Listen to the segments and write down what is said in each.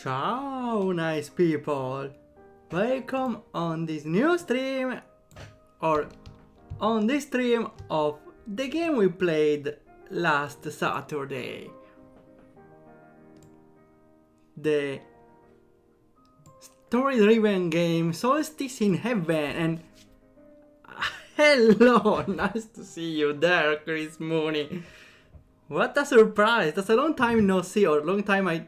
Ciao, nice people! Welcome on this new stream, or on this stream of the game we played last Saturday. The story-driven game Solstice in Heaven, and hello! Nice to see you there, Chris Mooney. What a surprise! That's a long time no see, or long time I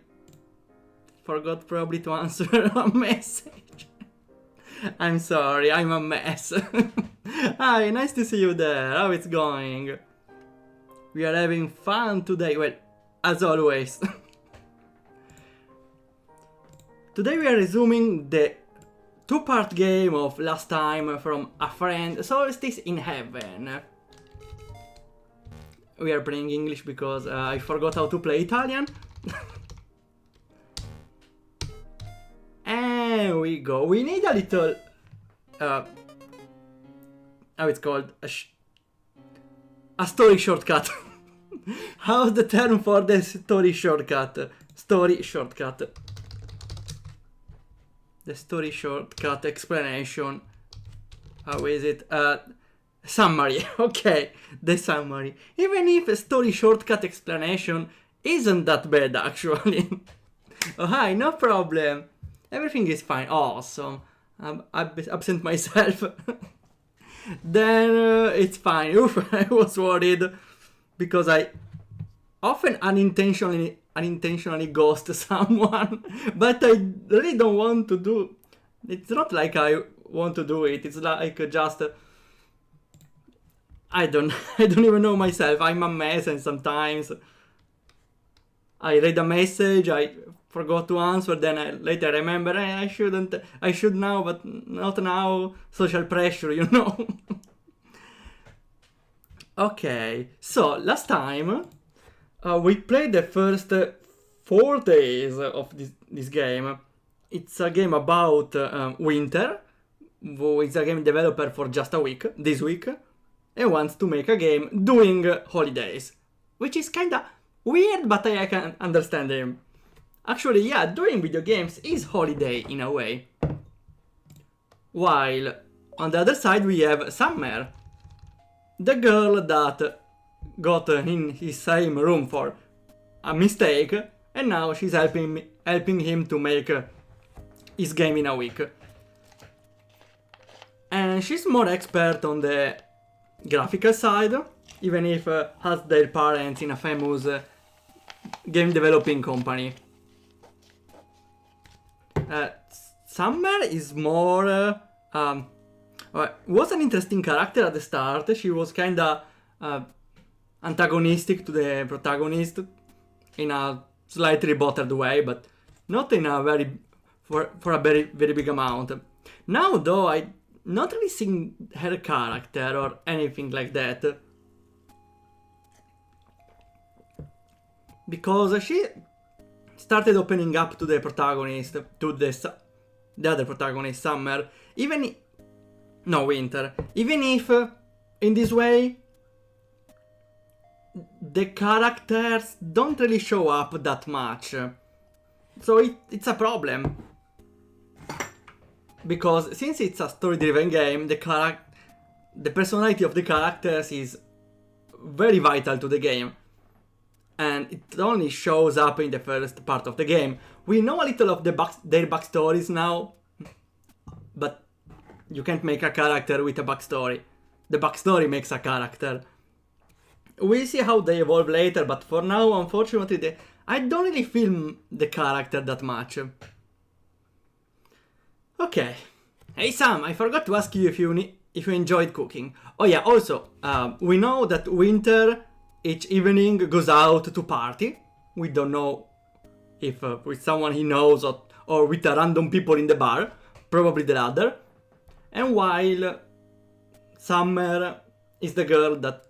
forgot probably to answer a message. I'm sorry, I'm a mess. Hi, nice to see you there. How it's going? We are having fun today, well, as always. Today we are resuming the two-part game of last time from a friend, Solstice in Heaven. We are playing English because I forgot how to play Italian. And we go. We need a little, how it's called, a story shortcut. How's the term for the story shortcut? Story shortcut. The story shortcut explanation. How is it? Summary. Okay, the summary. Even if a story shortcut explanation isn't that bad, actually. Oh, hi, no problem. Everything is fine. Awesome. I absent myself. Then it's fine. Oof, I was worried because I often unintentionally ghost someone, but I really don't want to do. It's not like I want to do it. It's like just I don't even know myself. I'm a mess, and sometimes I read a message, I forgot to answer, then I later remember, I should now, but not now, social pressure, you know. Okay, so last time we played the first 4 days of this game. It's a game about winter, who is a game developer for just a week, this week, and wants to make a game doing holidays, which is kinda weird, but I can understand him. Actually, yeah, doing video games is holiday in a way. While on the other side we have Summer, the girl that got in his same room for a mistake, and now she's helping him to make his game in a week. And she's more expert on the graphical side, even if has their parents in a famous game developing company. Summer is more was an interesting character at the start. She was kinda antagonistic to the protagonist in a slightly bottled way, but not in a for a very big amount. Now though, I not really seeing her character or anything like that, because she started opening up to the protagonist, to the other protagonist, Summer, Winter. Even if, in this way, the characters don't really show up that much. So it's a problem. Because since it's a story-driven game, the personality of the characters is very vital to the game. And it only shows up in the first part of the game. We know a little of their backstories now, but you can't make a character with a backstory. The backstory makes a character. We'll see how they evolve later, but for now, unfortunately, I don't really feel the character that much. Okay. Hey Sam, I forgot to ask you if you enjoyed cooking. Oh yeah, also, we know that Winter each evening goes out to party. We don't know if with someone he knows or with random people in the bar. Probably the latter. And while Summer is the girl that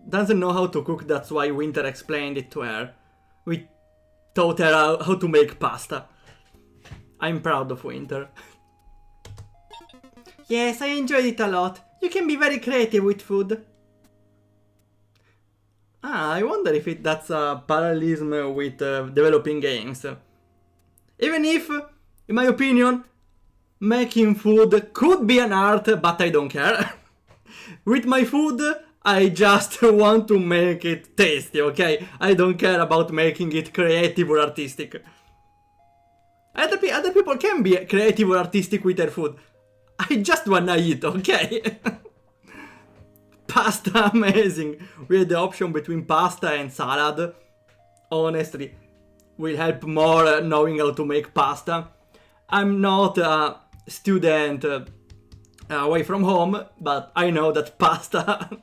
doesn't know how to cook, that's why Winter explained it to her. We taught her how to make pasta. I'm proud of Winter. Yes, I enjoyed it a lot. You can be very creative with food. I wonder if that's a parallelism with developing games. Even if, in my opinion, making food could be an art, but I don't care. With my food, I just want to make it tasty, okay? I don't care about making it creative or artistic. Other people can be creative or artistic with their food. I just wanna eat, okay? Pasta, amazing. We had the option between pasta and salad. Honestly, will help more knowing how to make pasta. I'm not a student away from home, but I know that pasta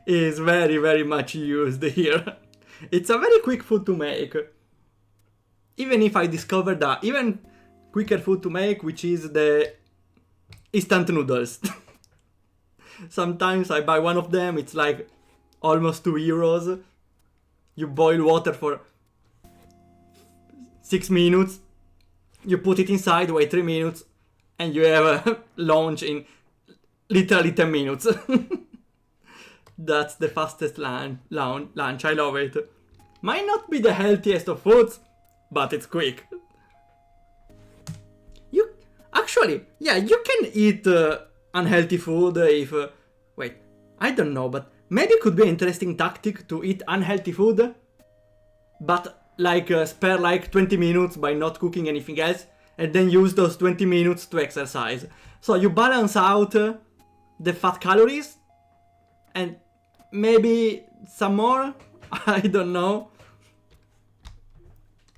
is very, very much used here. It's a very quick food to make. Even if I discovered that even quicker food to make, which is the instant noodles. Sometimes I buy one of them, it's like almost €2. You boil water for 6 minutes, you put it inside, wait 3 minutes, and you have a lunch in literally 10 minutes. That's the fastest lunch, I love it. Might not be the healthiest of foods, but it's quick. You can eat unhealthy food if... wait, I don't know, but maybe it could be an interesting tactic to eat unhealthy food, but like spare like 20 minutes by not cooking anything else, and then use those 20 minutes to exercise. So you balance out the fat calories, and maybe some more? I don't know.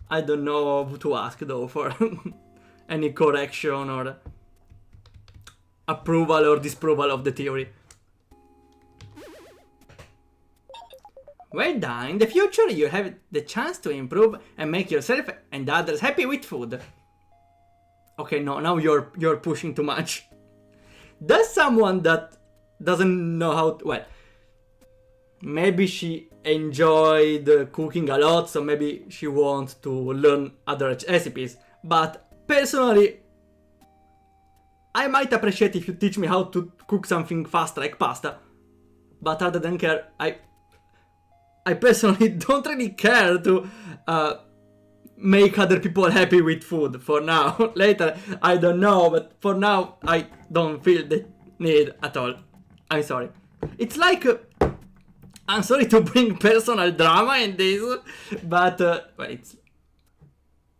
I don't know who to ask though for any correction or approval or disapproval of the theory. Well done. In the future you have the chance to improve and make yourself and others happy with food. Okay, no, now you're pushing too much. Does someone that doesn't know how to... well, maybe she enjoyed cooking a lot, so maybe she wants to learn other recipes. But personally, I might appreciate if you teach me how to cook something fast like pasta. But other than care, I personally don't really care to make other people happy with food for now. Later, I don't know, but for now, I don't feel the need at all. I'm sorry. It's like... I'm sorry to bring personal drama in this, but well,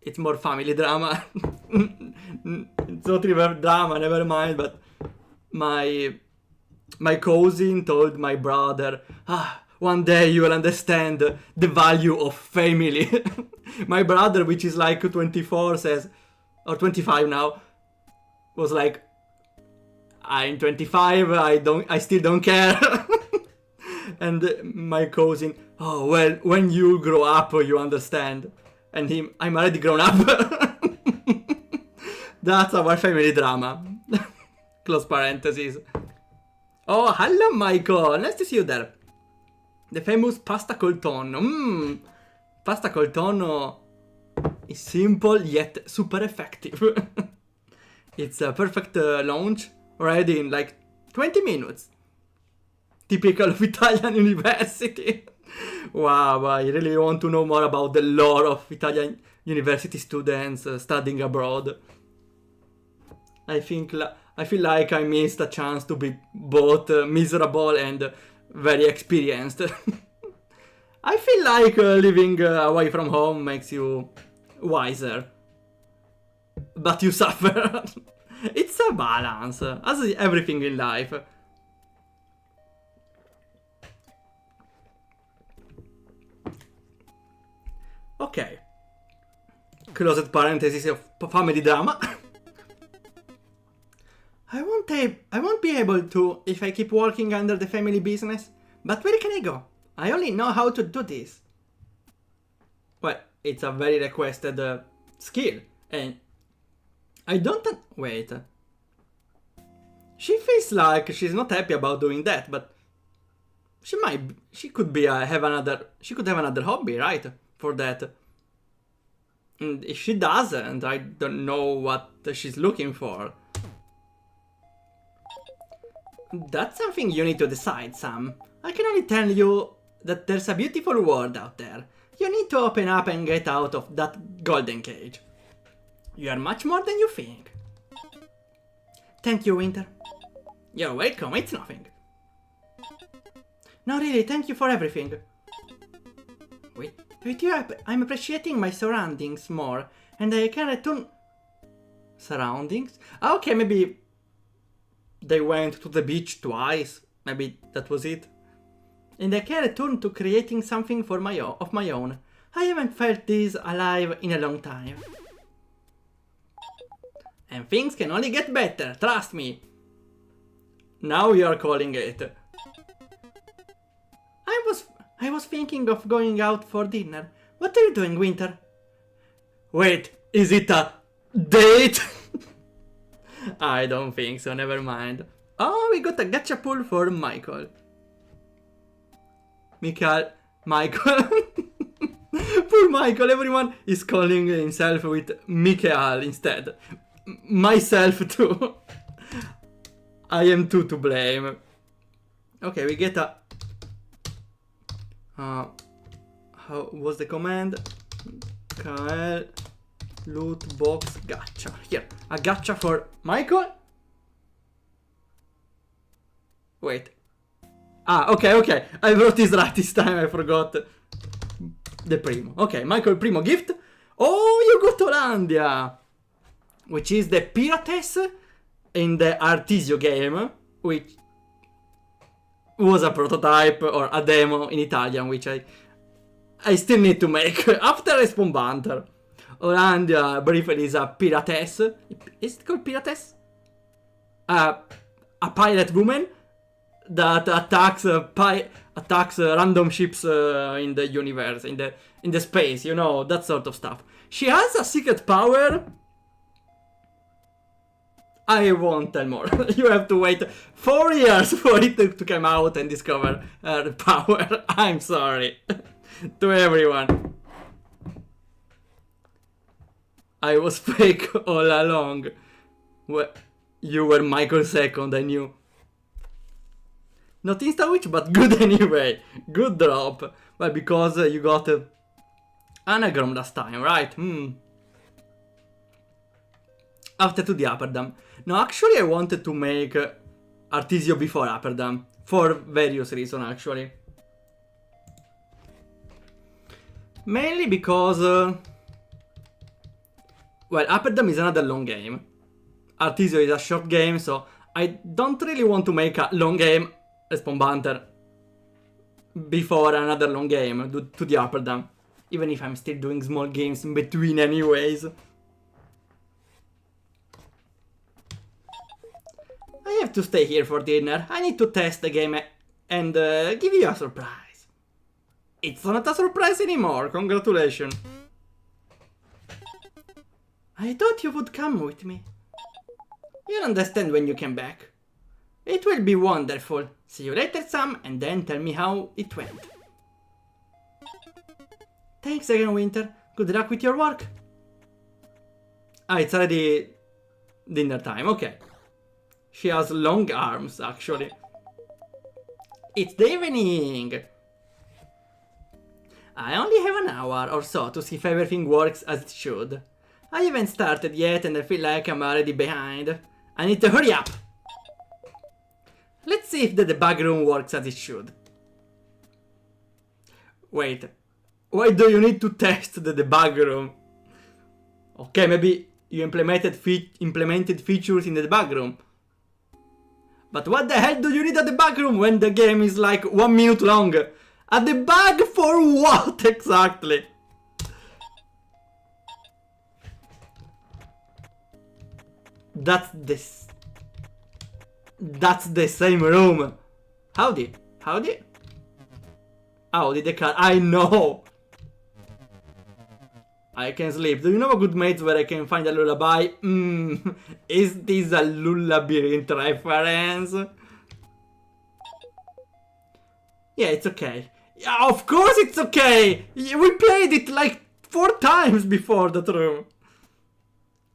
it's more family drama. It's not even drama, never mind. But my cousin told my brother, one day you will understand the value of family. My brother, which is like 24, says, or 25 now, was like, I'm 25, I still don't care. And my cousin, oh well, when you grow up you understand. And him, I'm already grown up. That's our family drama. Close parentheses. Oh, hello Michael, nice to see you there. The famous pasta col tonno. Pasta col tonno is simple yet super effective. It's a perfect launch, ready in like 20 minutes. Typical of Italian university. Wow, I really want to know more about the lore of Italian university students studying abroad. I feel like I missed a chance to be both miserable and very experienced. I feel like living away from home makes you wiser. But you suffer. It's a balance, as everything in life. Okay. Closed parenthesis of family drama. I won't be able to if I keep working under the family business. But where can I go? I only know how to do this. Well, it's a very requested skill, and I don't... wait. She feels like she's not happy about doing that, but she could have another hobby, right? For that. And if she doesn't, I don't know what she's looking for. That's something you need to decide, Sam. I can only tell you that there's a beautiful world out there. You need to open up and get out of that golden cage. You are much more than you think. Thank you, Winter. You're welcome, it's nothing. No, really, thank you for everything. Wait, with you, I'm appreciating my surroundings more, and I can return... Surroundings? Okay, maybe they went to the beach twice. Maybe that was it. And I can return to creating something for of my own. I haven't felt this alive in a long time. And things can only get better, trust me. Now you're calling it. I was thinking of going out for dinner. What are you doing, Winter? Wait, is it a date? I don't think so, never mind. Oh, we got a gacha pool for Michael. Michael. Poor Michael, everyone is calling himself with Michael instead. Myself too. I am too to blame. Okay, we get a... how was the command? KL loot box gacha. Here, a gacha for Michael. Wait. Ah, okay. I wrote this right this time, I forgot. The Primo. Okay, Michael Primo gift. Oh, you got Hollandia! Which is the Pirates in the Artisio game, which was a prototype or a demo in Italian, which I still need to make after Respawn Banter. Hollandia briefly is a Pirates. Is it called Pirates? A pirate woman that attacks random ships in the universe, in the space, you know, that sort of stuff. She has a secret power. I won't tell more. You have to wait 4 years for it to come out and discover her power. I'm sorry to everyone. I was fake all along. You were Michael second, I knew. Not insta-witch, but good anyway. Good drop. Well, because you got Anagram last time, right? After to the Upper Dam. No, actually I wanted to make Artisio before Upper Dam. For various reasons, actually. Mainly because... well, Upper Dam is another long game. Artisio is a short game, so I don't really want to make a long game, Respawn Banter, before another long game to the Upper Dam. Even if I'm still doing small games in between anyways. I have to stay here for dinner. I need to test the game and give you a surprise. It's not a surprise anymore, congratulations. I thought you would come with me. You'll understand when you come back. It will be wonderful. See you later, Sam, and then tell me how it went. Thanks again, Winter. Good luck with your work. Ah, it's already dinner time, okay. She has long arms, actually. It's the evening. I only have an hour or so to see if everything works as it should. I haven't started yet and I feel like I'm already behind. I need to hurry up. Let's see if the debug room works as it should. Wait, why do you need to test the debug room? Okay, maybe you implemented features in the debug room. But what the hell do you need a debug room when the game is like 1 minute long? A debug for what exactly? That's the same room. Howdy. Oh, did the car? I know. I can sleep. Do you know a good maze where I can find a lullaby? Is this a Lullabyrinth reference? Yeah, it's okay. Yeah, of course it's okay! We played it like 4 times before that room.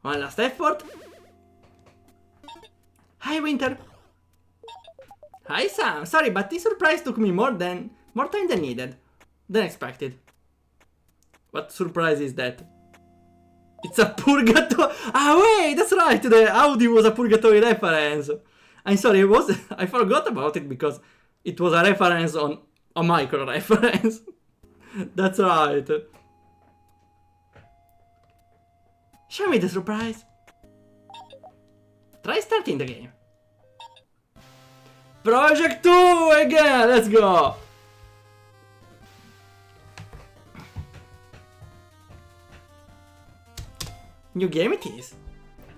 One last effort. Hi, Winter. Hi, Sam. Sorry, but this surprise took me more time than expected. What surprise is that? It's a purgatory. Ah, wait, that's right. The Audi was a purgatory reference. I'm sorry, it was. I forgot about it because it was a reference on a micro reference. That's right. Show me the surprise. Try starting the game. Project 2 again. Let's go. New game it is.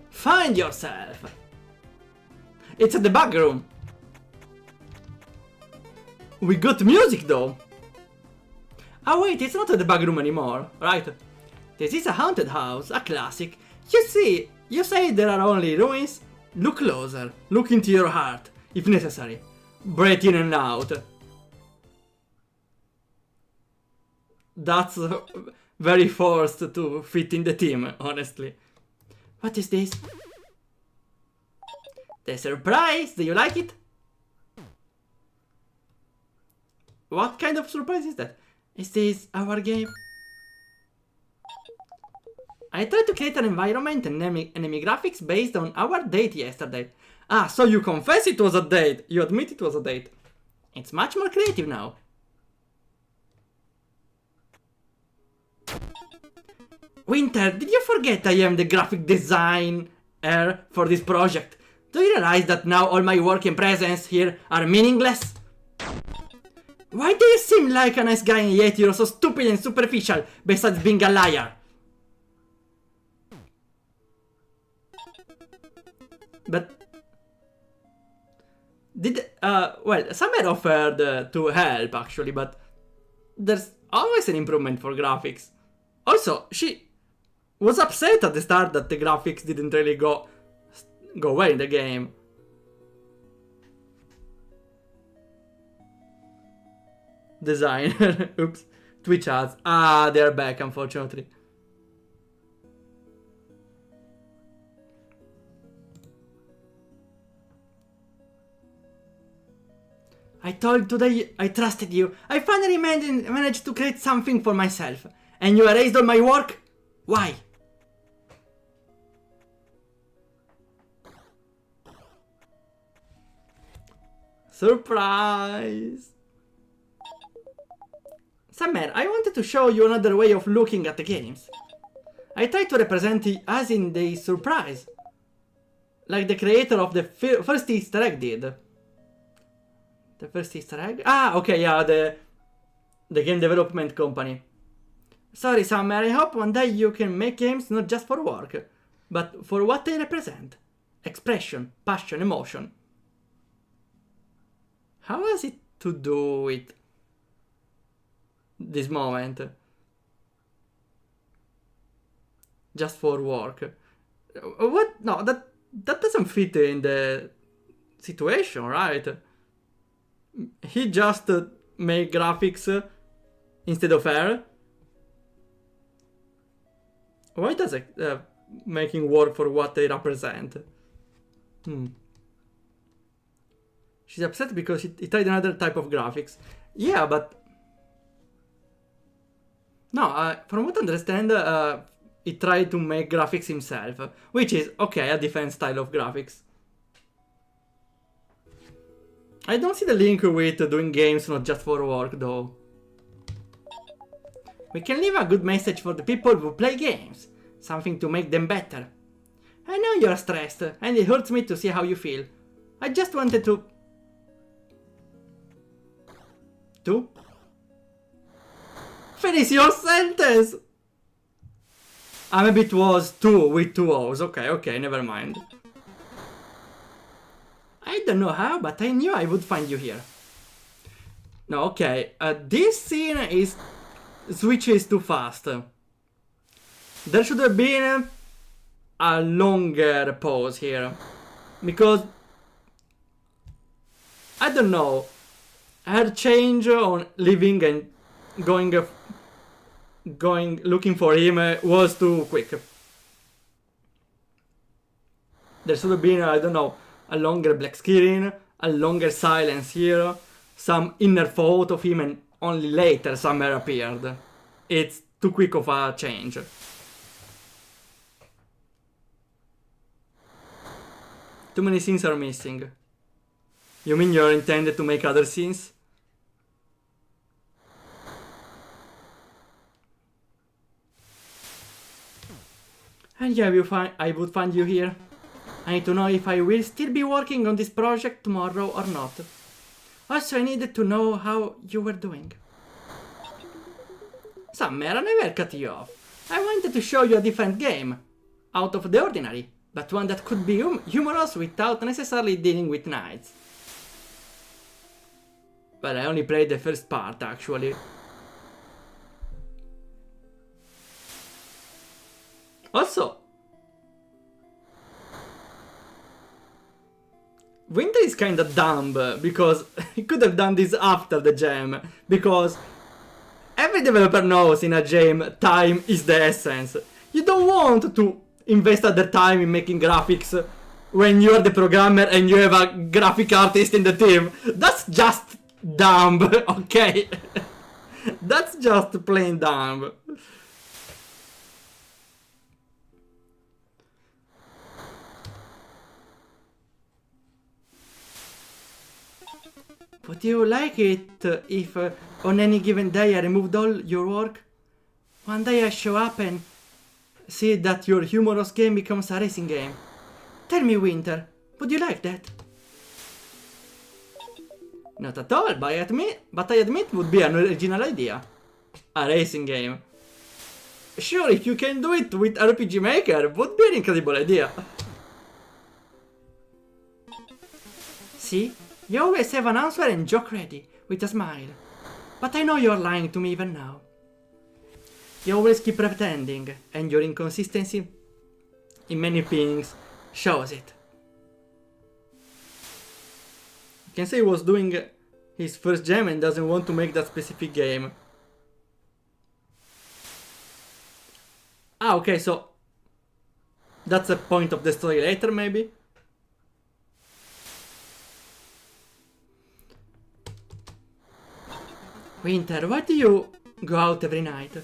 Find yourself. It's at the back room. We got music though. Oh wait, it's not at the back room anymore, right? This is a haunted house, a classic. You see, you say there are only ruins. Look closer, look into your heart, if necessary. Breathe in and out. That's very forced to fit in the team, honestly. What is this? The surprise! Do you like it? What kind of surprise is that? Is this our game? I tried to create an environment and enemy graphics based on our date yesterday. Ah, so you confess it was a date. You admit it was a date. It's much more creative now. Winter, did you forget I am the graphic designer for this project? Do you realize that now all my work and presence here are meaningless? Why do you seem like a nice guy and yet you're so stupid and superficial besides being a liar? But... well, Summer offered to help actually, but there's always an improvement for graphics. Also, she was upset at the start that the graphics didn't really go well in the game. Designer, oops, Twitch ads. Ah, they're back, unfortunately. I told today I trusted you. I finally managed to create something for myself. And you erased all my work? Why? Surprise! Summer, I wanted to show you another way of looking at the games. I tried to represent it as in the surprise. Like the creator of the first Easter egg did. The first Easter egg? Ah, okay, yeah, the game development company. Sorry, Summer, I hope one day you can make games not just for work, but for what they represent. Expression, passion, emotion. How was it to do with this moment? Just for work. What? No, that doesn't fit in the situation, right? He just made graphics instead of her. Why does it making work for what they represent? She's upset because he tried another type of graphics. Yeah, but... No, from what I understand, he tried to make graphics himself. Which is, okay, a different style of graphics. I don't see the link with doing games not just for work, though. We can leave a good message for the people who play games. Something to make them better. I know you're stressed, and it hurts me to see how you feel. I just wanted to... Finish your sentence! Ah, maybe it was two with two O's. Okay, never mind. I don't know how, but I knew I would find you here. No, okay. This scene is... switches too fast. There should have been a longer pause here. Because... I don't know. Her change on leaving and going looking for him was too quick. There should have been, I don't know, a longer black screen, a longer silence here, some inner thought of him, and only later Summer appeared. It's too quick of a change. Too many scenes are missing. You mean you're intended to make other scenes? And yeah, I would find you here. I need to know if I will still be working on this project tomorrow or not. Also, I needed to know how you were doing. Summer, I never cut you off. I wanted to show you a different game. Out of the ordinary, but one that could be humorous without necessarily dealing with knights. Well, I only played the first part, actually. Also, Winter is kinda dumb, because he could have done this after the jam, because every developer knows in a jam, time is the essence. You don't want to invest other time in making graphics when you're the programmer and you have a graphic artist in the team. That's just dumb, okay? That's just plain dumb. Would you like it if on any given day I removed all your work? One day I show up and see that your humorous game becomes a racing game. Tell me, Winter, would you like that? Not at all, but I admit would be an original idea. A racing game. Sure, if you can do it with RPG Maker, would be an incredible idea. See? You always have an answer and joke ready, with a smile. But I know you're lying to me even now. You always keep pretending, and your inconsistency in many things shows it. You can say he was doing his first jam and doesn't want to make that specific game. Ah, okay, so that's a point of the story later, maybe? Winter, why do you go out every night?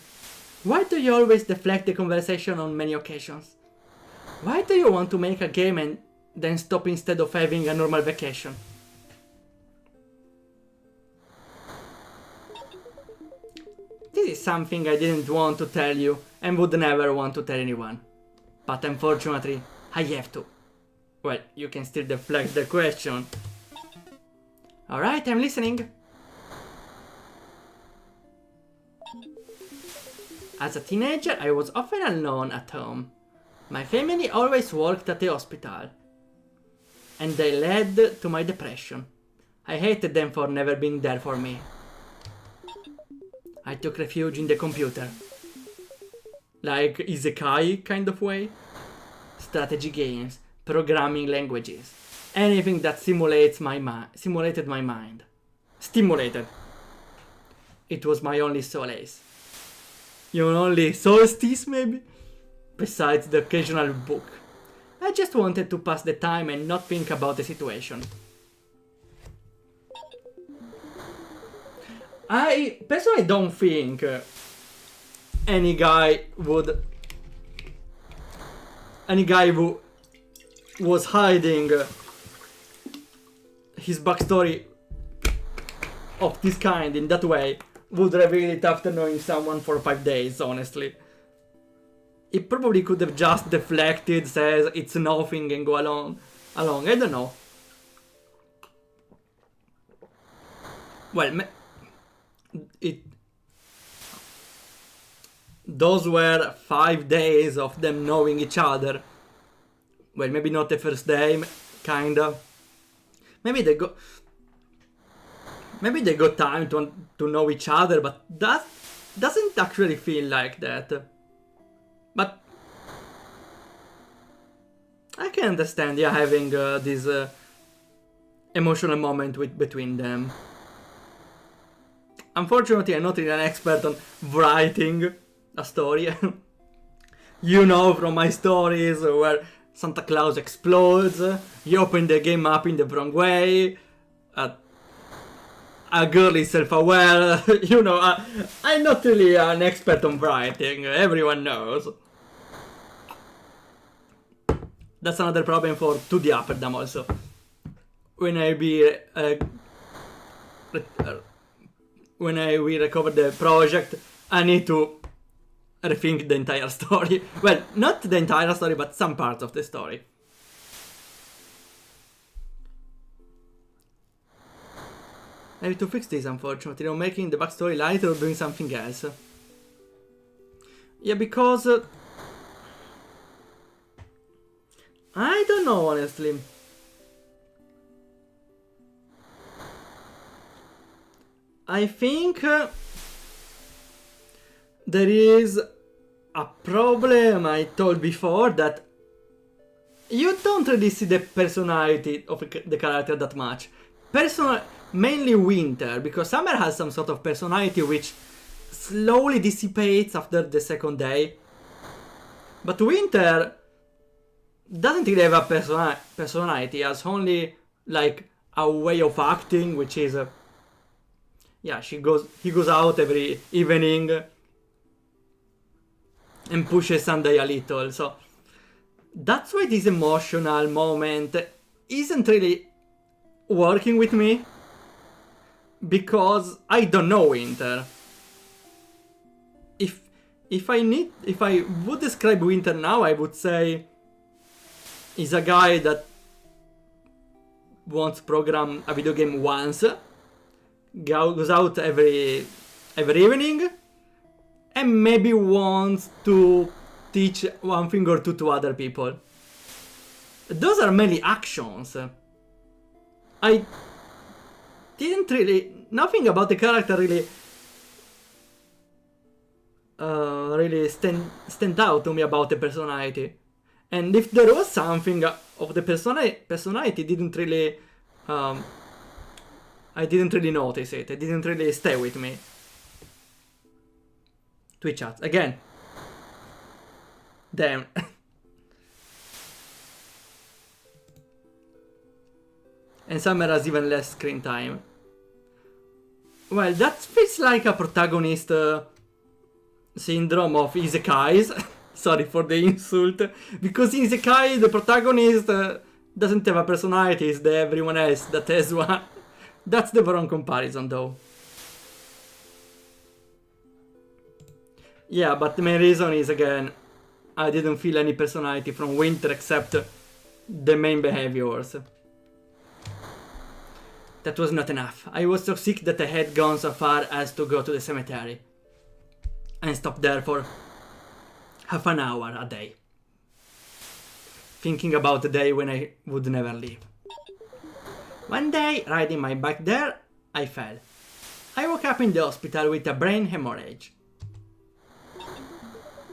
Why do you always deflect the conversation on many occasions? Why do you want to make a game and then stop instead of having a normal vacation? This is something I didn't want to tell you and would never want to tell anyone. But unfortunately, I have to. Well, you can still deflect the question. Alright, I'm listening. As a teenager, I was often alone at home. My family always worked at the hospital. And they led to my depression. I hated them for never being there for me. I took refuge in the computer. Like isekai kind of way. Strategy games, programming languages. Anything that simulated my mind. Stimulated. It was my only solace. Your only Solstice, maybe? Besides the occasional book. I just wanted to pass the time and not think about the situation. I personally don't think any guy who was hiding his backstory of this kind in that way would reveal it after knowing someone for 5 days, honestly. It probably could have just deflected, says it's nothing and go along. I don't know. Well, those were 5 days of them knowing each other. Well, maybe not the first day, kinda. Maybe they got time to know each other, but that doesn't actually feel like that. But I can understand, yeah, having this emotional moment between them. Unfortunately, I'm not really an expert on writing a story. You know from my stories where Santa Claus explodes, you open the game up in the wrong way, a girl is self-aware, you know, I'm not really an expert on writing, everyone knows. that's another problem for 2D Upperdam also. When we recover the project, I need to rethink the entire story. Well, not the entire story, but some parts of the story. I have to fix this, unfortunately, or making the backstory lighter or doing something else. Yeah, because... I don't know, honestly. I think there is a problem I told before, that you don't really see the personality of the character that much. Mainly Winter, because Summer has some sort of personality which slowly dissipates after the second day. But Winter doesn't really have a personality, has only like a way of acting, which is yeah, he goes out every evening and pushes Sunday a little, so that's why this emotional moment isn't really working with me, because I don't know Winter. If I would describe Winter now, I would say he's a guy that wants to program a video game once, goes out every evening, and maybe wants to teach one thing or two to other people. Those are mainly actions. I didn't really... Nothing about the character really stand out to me about the personality. And if there was something of the personality, didn't really... I didn't really notice it. It didn't really stay with me. Twitch chat. Again. Damn. And Summer has even less screen time. Well, that feels like a protagonist syndrome of isekais. Sorry for the insult. Because in isekai, the protagonist doesn't have a personality, it's everyone else that has one. That's the wrong comparison, though. Yeah, but the main reason is, again, I didn't feel any personality from Winter except the main behaviors. That was not enough. I was so sick that I had gone so far as to go to the cemetery and stop there for half an hour a day, thinking about the day when I would never leave. One day, riding my bike there, I fell. I woke up in the hospital with a brain hemorrhage.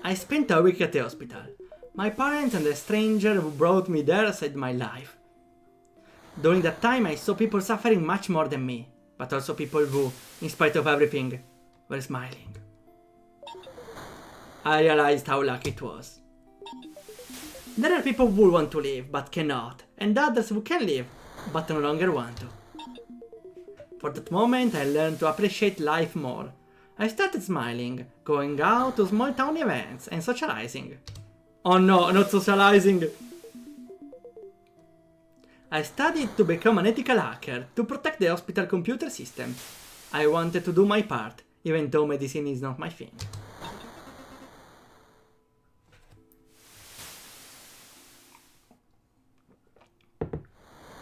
I spent a week at the hospital. My parents and the stranger who brought me there saved my life. During that time, I saw people suffering much more than me, but also people who, in spite of everything, were smiling. I realized how lucky it was. There are people who want to live, but cannot, and others who can live, but no longer want to. For that moment, I learned to appreciate life more. I started smiling, going out to small town events, and socializing. Oh no, not socializing! I studied to become an ethical hacker, to protect the hospital computer system. I wanted to do my part, even though medicine is not my thing.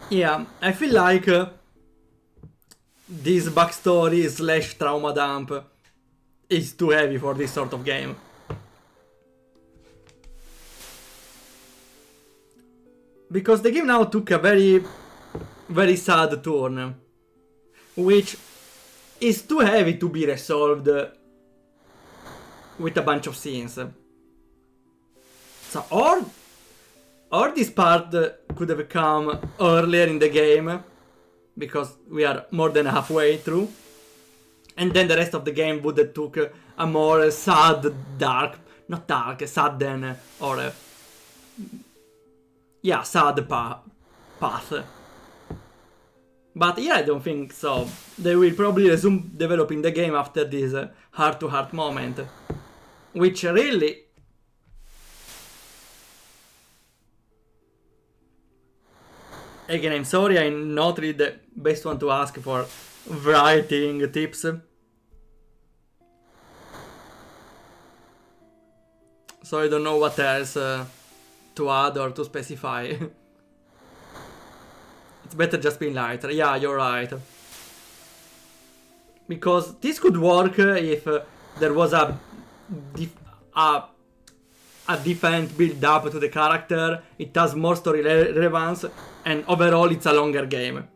Yeah, I feel like this backstory / trauma dump is too heavy for this sort of game. Because the game now took a very, very sad turn, which is too heavy to be resolved with a bunch of scenes. So, or this part could have come earlier in the game, because we are more than halfway through, and then the rest of the game would have took a more sad, sudden, or yeah, sad path. But yeah, I don't think so. They will probably resume developing the game after this heart-to-heart moment, which really Again, I'm sorry, I'm not really the best one to ask for writing tips. So I don't know what else to add or to specify. It's better just being lighter. Yeah, you're right. Because this could work if there was a different build up to the character. It has more story relevance, and overall it's a longer game.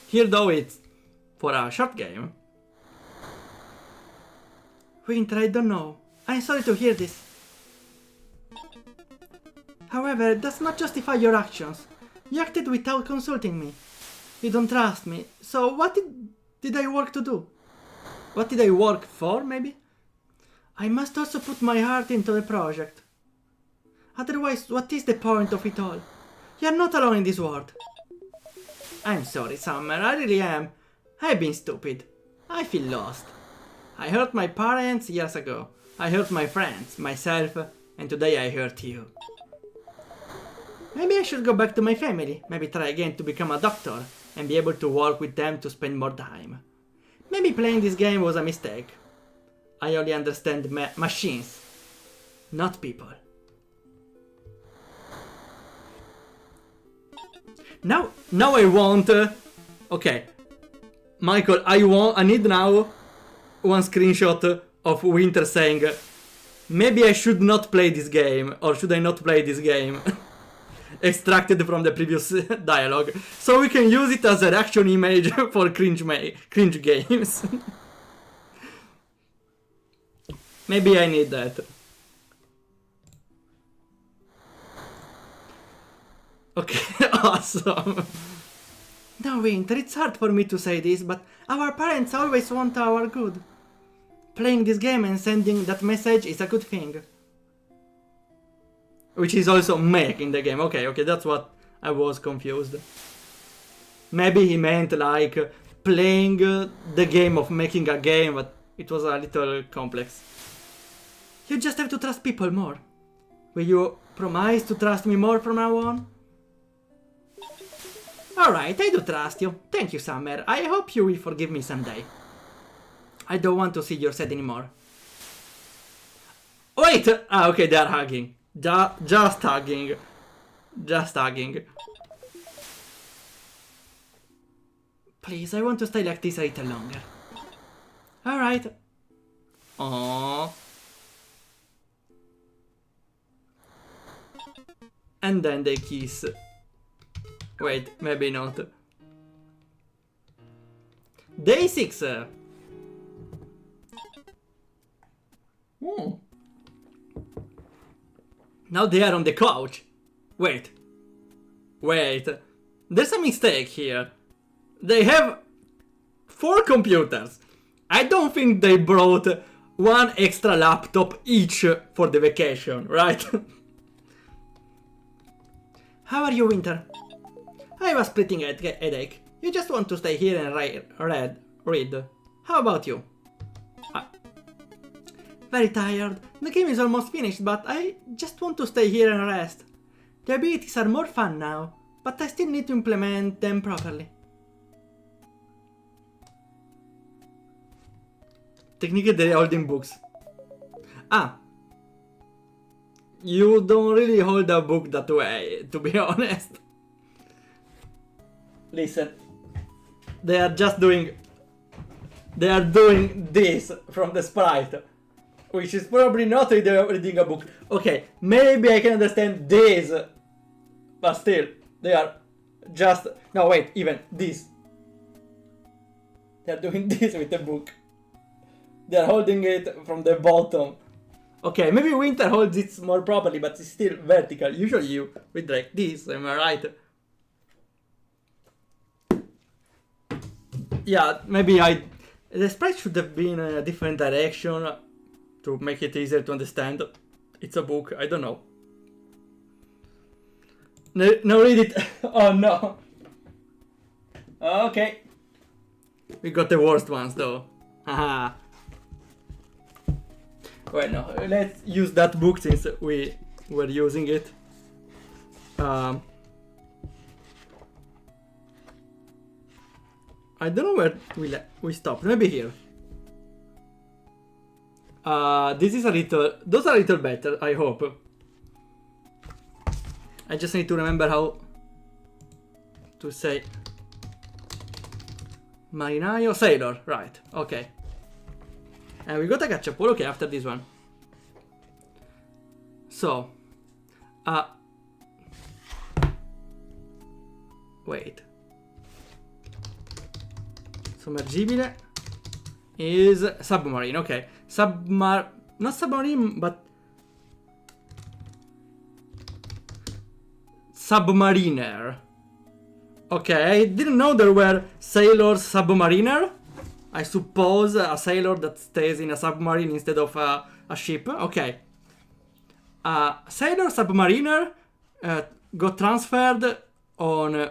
Here though it's for a short game. Winter, I don't know. I'm sorry to hear this. However, it does not justify your actions. You acted without consulting me. You don't trust me. So what did I work to do? What did I work for, maybe? I must also put my heart into the project. Otherwise, what is the point of it all? You're not alone in this world. I'm sorry, Summer, I really am. I've been stupid. I feel lost. I hurt my parents years ago. I hurt my friends, myself, and today I hurt you. Maybe I should go back to my family. Maybe try again to become a doctor and be able to work with them to spend more time. Maybe playing this game was a mistake. I only understand machines, not people. Now I want... okay. Michael, I need now one screenshot of Winter saying maybe I should not play this game, or should I not play this game? Extracted from the previous dialogue, so we can use it as a reaction image for cringe games. Maybe I need that. Okay, awesome. No, Winter, it's hard for me to say this, but our parents always want our good. Playing this game and sending that message is a good thing. Which is also make in the game. Okay, that's what I was confused. Maybe he meant like playing the game of making a game, but it was a little complex. You just have to trust people more. Will you promise to trust me more from now on? Alright, I do trust you. Thank you, Summer. I hope you will forgive me someday. I don't want to see you sad anymore. Wait! Ah, okay, they are hugging. Just hugging. Just hugging. Please, I want to stay like this a little longer. Alright. Aww. And then they kiss. Wait, maybe not. Day 6. Now they are on the couch. Wait. There's a mistake here. They have 4 computers. I don't think they brought one extra laptop each for the vacation, right? How are you, Winter? I was splitting a headache. You just want to stay here and read. How about you? Very tired. The game is almost finished, but I just want to stay here and rest. The abilities are more fun now, but I still need to implement them properly. Technically they're holding books. Ah. You don't really hold a book that way, to be honest. Listen. They are doing this from the sprite. Which is probably not reading a book. Okay, maybe I can understand this. But still, they are just... No, wait, even this. They are doing this with the book. They are holding it from the bottom. Okay, maybe Winter holds it more properly, but it's still vertical. Usually you read like this, am I right? Yeah, maybe the sprite should have been in a different direction to make it easier to understand. It's a book, I don't know. No, read it. Oh no. Okay. We got the worst ones though. Haha. Well, no, let's use that book since we were using it. I don't know where we stopped. Maybe here. This is a little... Those are a little better, I hope. I just need to remember how to say... Marinaio, sailor, right, okay. And we got a gachapon, okay, after this one. So... Wait. Sommergibile is submarine, okay. Not submarine, but submariner. Okay, I didn't know there were sailors submariner. I suppose a sailor that stays in a submarine instead of a ship. Okay. Sailor submariner got transferred on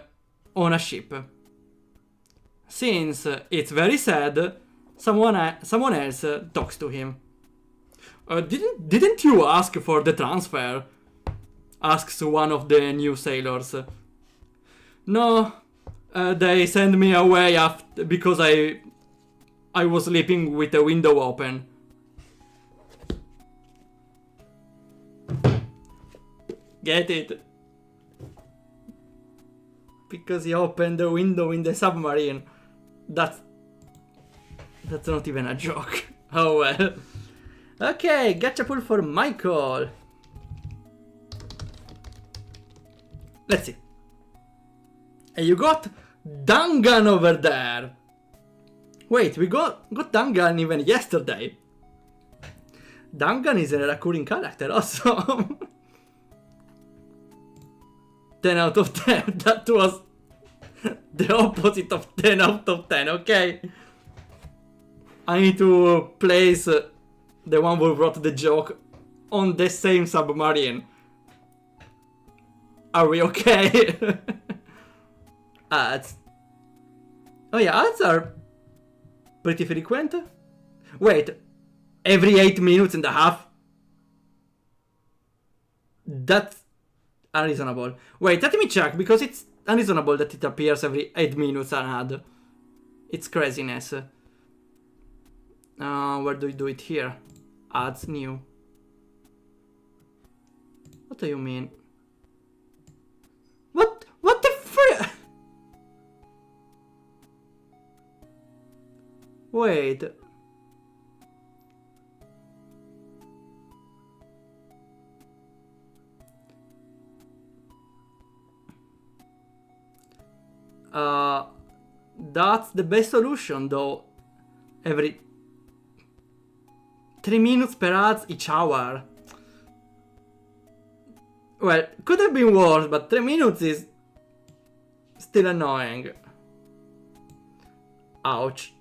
a ship. Since it's very sad, someone else talks to him. Didn't you ask for the transfer? Asks one of the new sailors. No, they sent me away after because I was sleeping with the window open. Get it? Because he opened the window in the submarine. That's not even a joke. Oh well. Okay, gacha pull for Michael. Let's see. And you got Dangan over there. Wait, we got Dangan even yesterday. Dangan is a recurring character also. 10 out of 10. That was the opposite of 10 out of 10, okay? I need to place the one who wrote the joke on the same submarine. Are we okay? Ads. Oh yeah, ads are pretty frequent. Wait, every 8 minutes and a half? That's unreasonable. Wait, let me check, because it's unreasonable that it appears every 8 minutes an ad. It's craziness. Where do we do it here? Ads new. What do you mean? What the frick? Wait. That's the best solution though. Every 3 minutes per ads each hour. Well, could have been worse, but 3 minutes is still annoying. Ouch.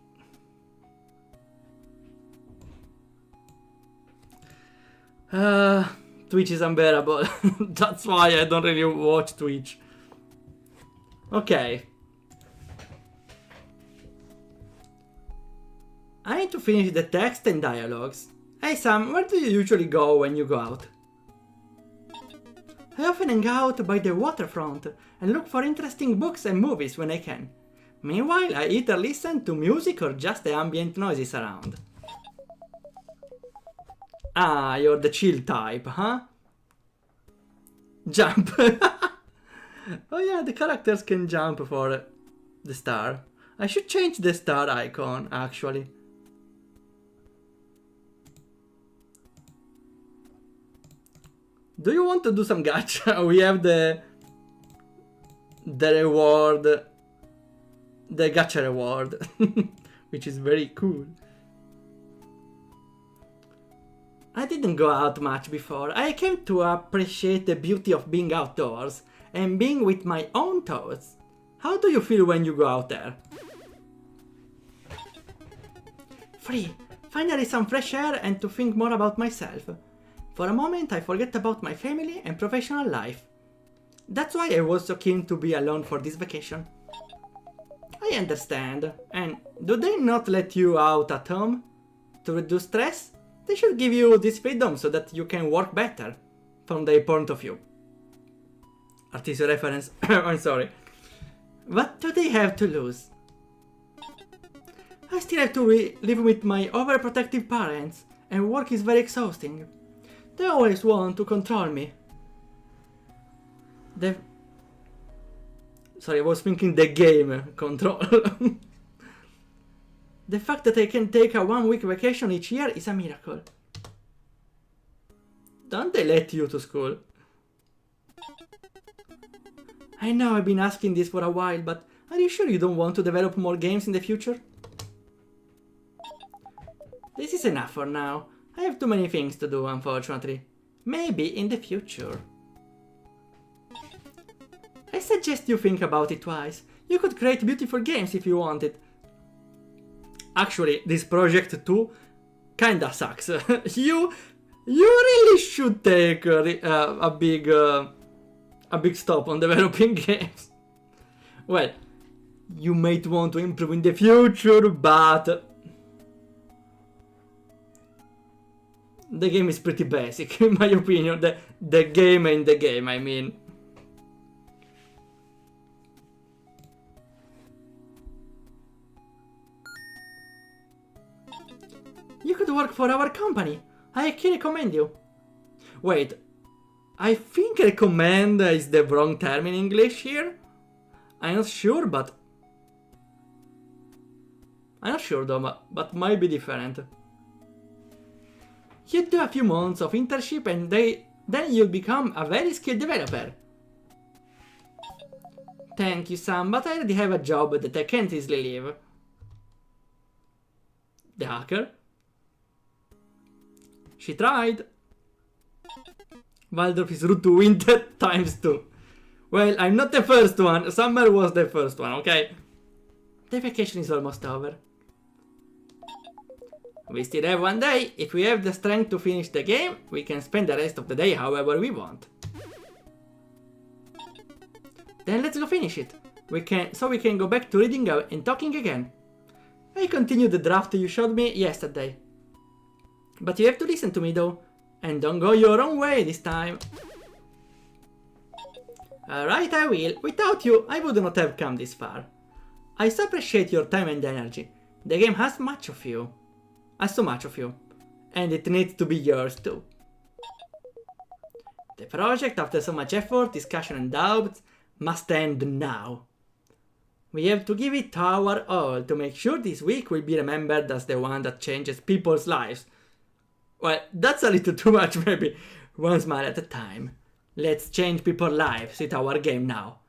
Twitch is unbearable. That's why I don't really watch Twitch. Okay. I need to finish the text and dialogues. Hey Sam, where do you usually go when you go out? I often hang out by the waterfront and look for interesting books and movies when I can. Meanwhile, I either listen to music or just the ambient noises around. Ah, you're the chill type, huh? Jump. Oh yeah, the characters can jump for the star. I should change the star icon, actually. Do you want to do some gacha? We have the reward, the gacha reward, which is very cool. I didn't go out much before. I came to appreciate the beauty of being outdoors and being with my own thoughts. How do you feel when you go out there? Free. Finally some fresh air and to think more about myself. For a moment I forget about my family and professional life. That's why I was so keen to be alone for this vacation. I understand. And do they not let you out at home? To reduce stress? They should give you this freedom so that you can work better. From their point of view. Artisan reference. I'm sorry. What do they have to lose? I still have to live with my overprotective parents, and work is very exhausting. They always want to control me. Sorry, I was thinking the game control. The fact that I can take a 1-week vacation each year is a miracle. Don't they let you to school? I know I've been asking this for a while, but are you sure you don't want to develop more games in the future? This is enough for now. I have too many things to do, unfortunately. Maybe in the future. I suggest you think about it twice. You could create beautiful games if you wanted. Actually, this project too kinda sucks. You really should take a big stop on developing games. Well, you might want to improve in the future, but the game is pretty basic, in my opinion. The game in the game, I mean. You could work for our company. I can recommend you. Wait, I think recommend is the wrong term in English here. I'm not sure, but... I'm not sure though, but might be different. You do a few months of internship and then you'll become a very skilled developer. Thank you, Sam, but I already have a job that I can't easily leave. The hacker? She tried. Waldorf is rude to winter ×2. Well, I'm not the first one. Summer was the first one, okay? The vacation is almost over. We still have 1 day. If we have the strength to finish the game, we can spend the rest of the day however we want. Then let's go finish it. So we can go back to reading and talking again. I continued the draft you showed me yesterday. But you have to listen to me though, and don't go your own way this time. Alright, I will. Without you, I would not have come this far. I so appreciate your time and energy. The game has so much of you. And it needs to be yours too. The project, after so much effort, discussion and doubts, must end now. We have to give it our all to make sure this week will be remembered as the one that changes people's lives. Well, that's a little too much maybe. One smile at a time. Let's change people's lives with our game now.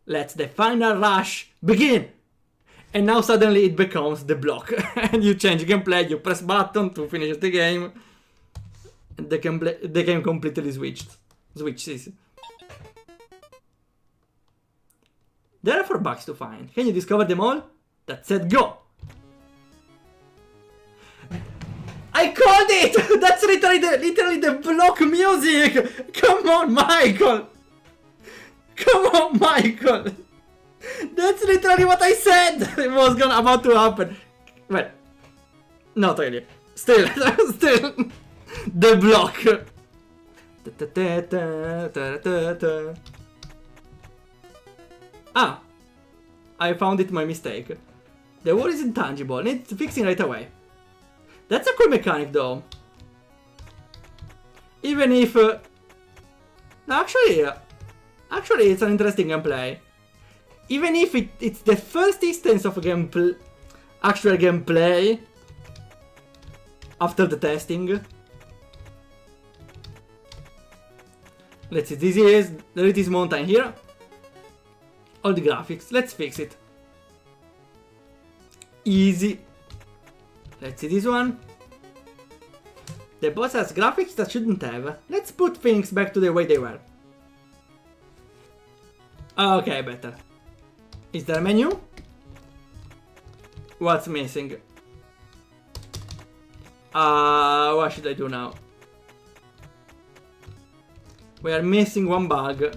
Let's the final rush begin! And now suddenly it becomes the block. And you change gameplay, you press button to finish the game. And the game completely switches. There are 4 bugs to find. Can you discover them all? That said, go! I called it! That's literally the block music! Come on, Michael! Come on, Michael! That's literally what I said! It was about to happen. Well, not really. Still. The block. Ah! I found it my mistake. The wall is intangible, needs fixing right away. That's a cool mechanic though. Even if... Actually, it's an interesting gameplay. Even if it's the first instance of actual gameplay after the testing. Let's see, there is this mountain here. All the graphics, let's fix it. Easy. Let's see this one. The boss has graphics that shouldn't have. Let's put things back to the way they were. Okay, better. Is there a menu? What's missing? What should I do now? We are missing one bug.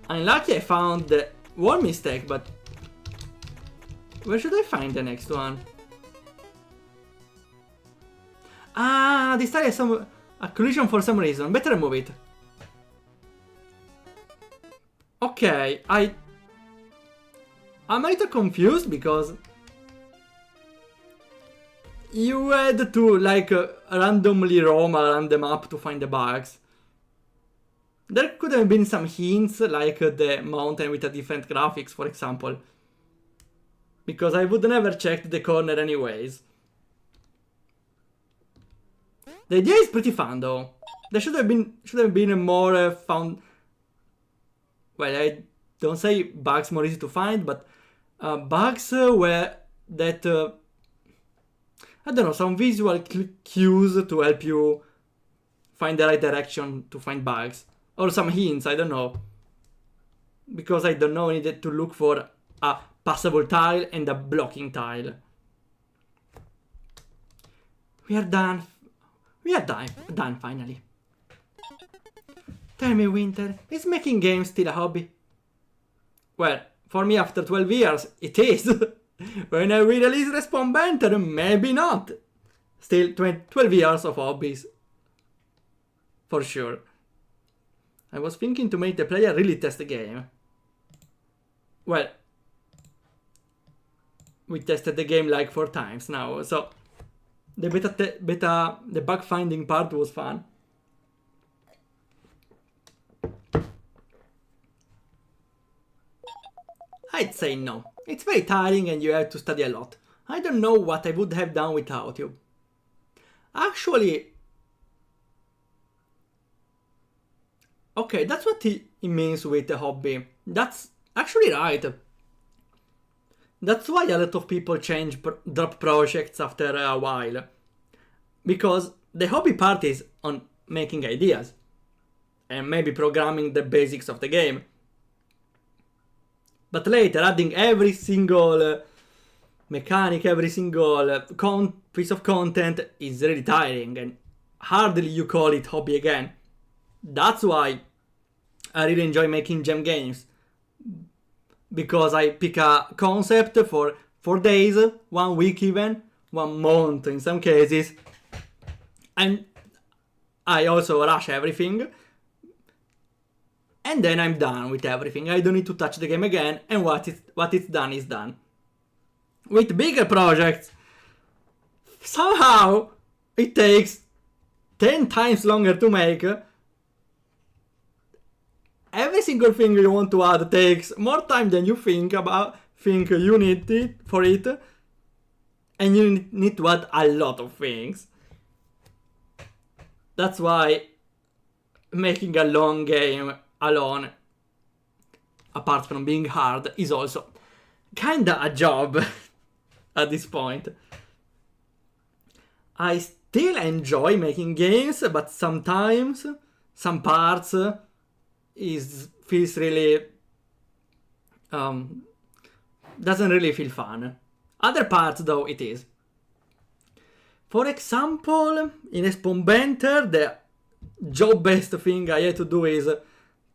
Unlucky I found the wall mistake, but where should I find the next one? Ah, this tile has a collision for some reason. Better remove it. Okay, I'm a little confused because you had to like randomly roam around the map to find the bugs. There could have been some hints, like the mountain with a different graphics, for example. Because I would never check the corner anyways. The idea is pretty fun though. There should have been more fun. Well, I don't say bugs more easy to find, but bugs where that I don't know, some visual cues to help you find the right direction to find bugs. Or some hints, I don't know. Because I don't know, I needed to look for a passable tile and a blocking tile. We are done. We are done finally. Tell me, Winter, is making games still a hobby? Well, for me after 12 years, it is. When I re-release Respawn Banter, maybe not. Still 12 years of hobbies. For sure. I was thinking to make the player really test the game. Well, we tested the game like 4 times now, so the the bug finding part was fun. I'd say no. It's very tiring and you have to study a lot. I don't know what I would have done without you. Actually, okay, that's what he means with the hobby. That's actually right. That's why a lot of people drop projects after a while. Because the hobby part is on making ideas. And maybe programming the basics of the game. But later, adding every single mechanic, every single piece of content is really tiring. And hardly you call it hobby again. That's why I really enjoy making gem games. Because I pick a concept for 4 days, 1 week even, 1 month in some cases. And I also rush everything. And then I'm done with everything. I don't need to touch the game again. And what it's done is done. With bigger projects, somehow it takes 10 times longer to make. Every single thing you want to add takes more time than you think you need it for it. And you need to add a lot of things. That's why making a long game alone, apart from being hard, is also kinda a job at this point. I still enjoy making games, but sometimes some parts feels really doesn't really feel fun. Other parts though it is. For example, in Respawn Banter, the job-best thing I had to do is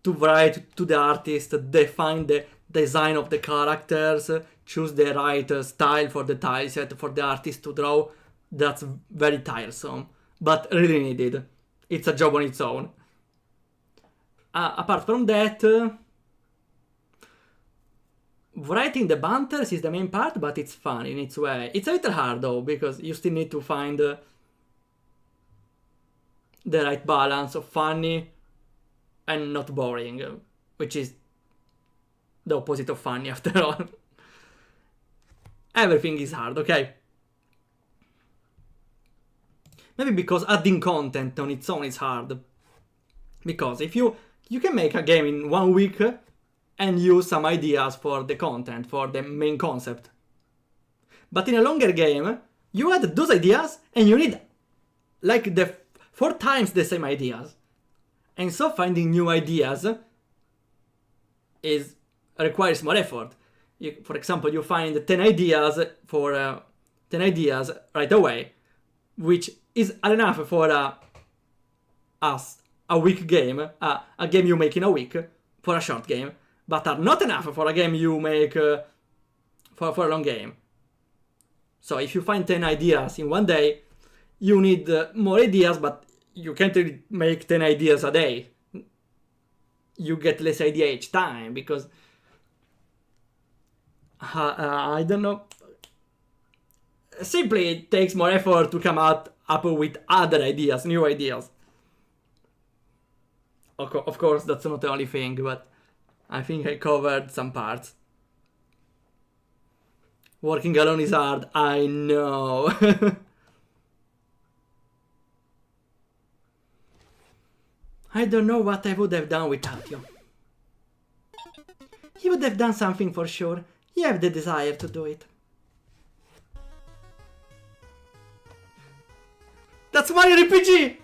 to write to the artist, define the design of the characters, choose the right style for the tileset for the artist to draw. That's very tiresome, but really needed. It's a job on its own. Apart from that, writing the banters is the main part, but it's fun in its way. It's a little hard though, because you still need to find the right balance of funny and not boring, which is the opposite of funny after all. Everything is hard, okay? Maybe because adding content on its own is hard. Because if you can make a game in 1 week and use some ideas for the content, for the main concept. But in a longer game, you add those ideas and you need like the 4 times the same ideas. And so finding new ideas requires more effort. For example, you find 10 ideas for 10 ideas right away, which is enough for a week game, a game you make in a week for a short game, but are not enough for a game you make for a long game. So if you find 10 ideas in 1 day, you need more ideas, but you can't really make 10 ideas a day. You get less idea each time, because I don't know. simply it takes more effort to come up with other ideas, new ideas. Of course, that's not the only thing, but I think I covered some parts. Working alone is hard, I know. I don't know what I would have done without you. You would have done something for sure. You have the desire to do it. That's Mario RPG!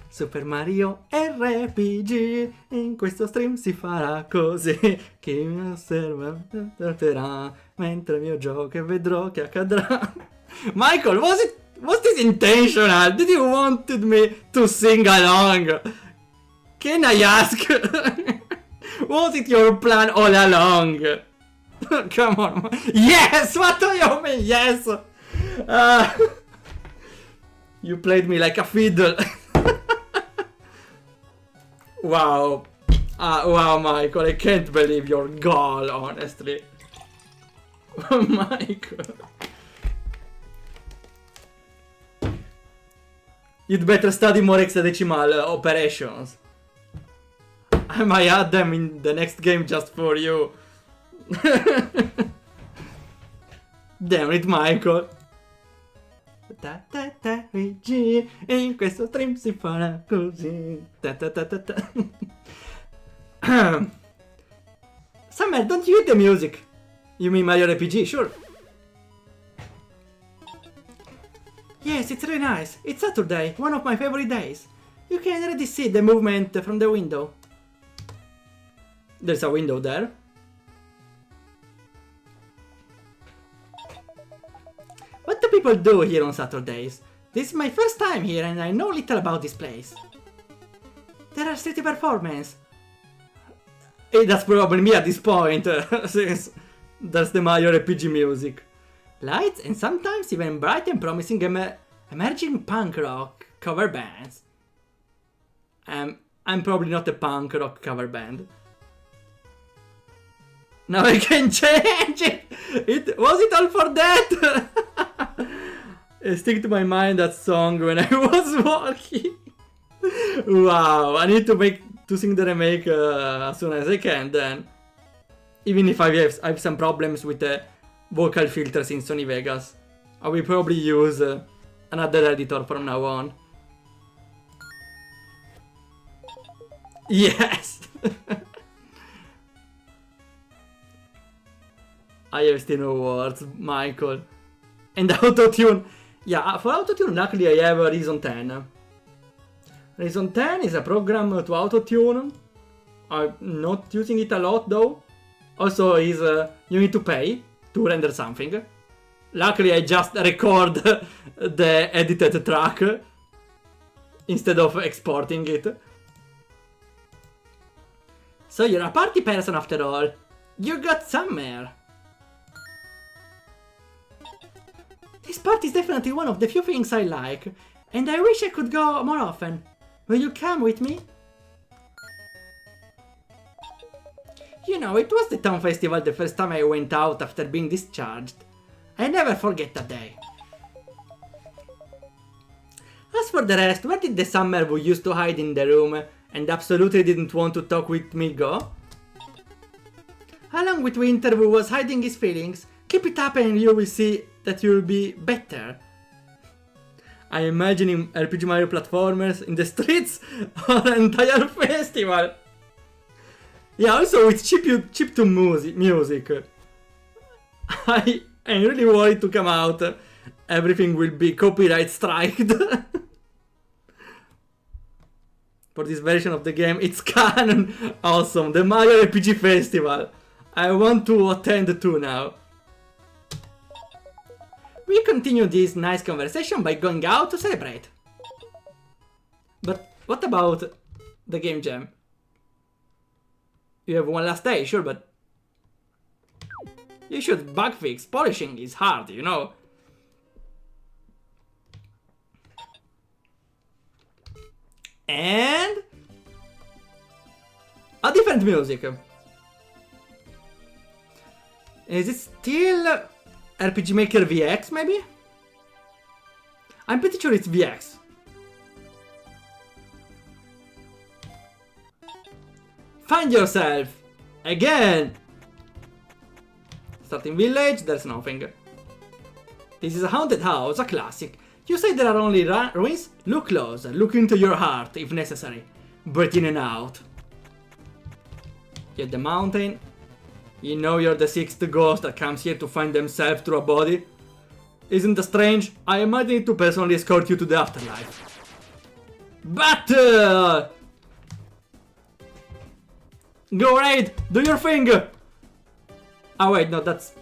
Super Mario RPG. In questo stream si farà così. Chi mi osserva mentre il mio gioco e vedrò che accadrà. Michael, was this intentional? Did you wanted me to sing along? Can I ask? Was it your plan all along? Come on. Yes! What do you mean? Yes! You played me like a fiddle. Wow. Wow, Michael, I can't believe your goal, honestly. Michael. You'd better study more hexadecimal operations. I might add them in the next game just for you. Damn it, Michael. In questo stream si farà così. Summer, don't you hate the music? You mean Mario RPG? Sure. Yes, it's really nice. It's Saturday, one of my favorite days. You can already see the movement from the window. There's a window there. What do people do here on Saturdays? This is my first time here and I know little about this place. There are city performances. That's probably me at this point, since there's the Mario RPG music. Lights and sometimes even bright and promising emerging punk rock cover bands. I'm probably not a punk rock cover band. Now I can change it! Was it all for that? Stick to my mind that song when I was walking. Wow, I need to sing the remake as soon as I can then. Even if I have some problems with the vocal filters in Sony Vegas. I will probably use another editor from now on. Yes! I have still no words, Michael. And autotune. Yeah, for autotune, luckily I have Reason 10. Reason 10 is a program to autotune. I'm not using it a lot though. Also, you need to pay to render something. Luckily, I just record the edited track instead of exporting it. So you're a party person after all. You got somewhere. This party is definitely one of the few things I like, and I wish I could go more often. Will you come with me? You know, it was the town festival the first time I went out after being discharged. I never forget that day. As for the rest, where did the summer who used to hide in the room and absolutely didn't want to talk with me go? Along with Winter who was hiding his feelings, keep it up and you will see that you'll be better. I imagine him RPG Mario platformers in the streets or an entire festival. Yeah, also with chiptune music. I'm really worried to come out. Everything will be copyright striked. For this version of the game, it's canon. Awesome, the Mario RPG Festival. I want to attend too now. We continue this nice conversation by going out to celebrate. But what about the game jam? You have one last day, sure, but you should bug fix. Polishing is hard, you know. And a different music. Is it still RPG Maker VX, maybe? I'm pretty sure it's VX. Find yourself! Again! Starting village, there's nothing. This is a haunted house, a classic. You say there are only ruins? Look closer, look into your heart, if necessary. Breathe in and out. Hit the mountain. You know you're the 6th ghost that comes here to find themselves through a body. Isn't that strange? I might need to personally escort you to the afterlife. Battle! Go raid! Do your thing! Oh wait, no, that's...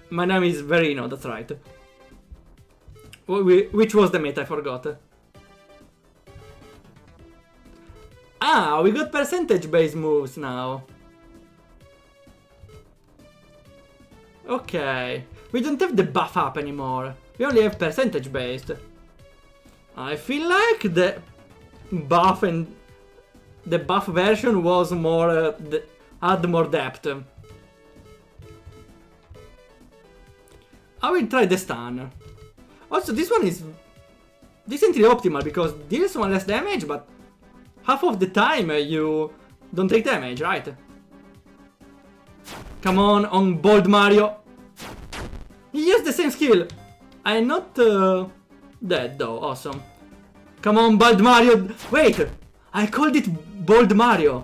My name is Verino, that's right. Which was the mate? I forgot. Ah, we got percentage-based moves now. Okay. We don't have the buff up anymore. We only have percentage-based. I feel like the buff and... The buff version was more... had more depth. I will try the stun. Also, this one is decently optimal because deals one less damage, but half of the time you don't take damage, right? Come on Bold Mario. He used the same skill. I'm not dead though, awesome. Come on, Bold Mario. Wait, I called it Bold Mario.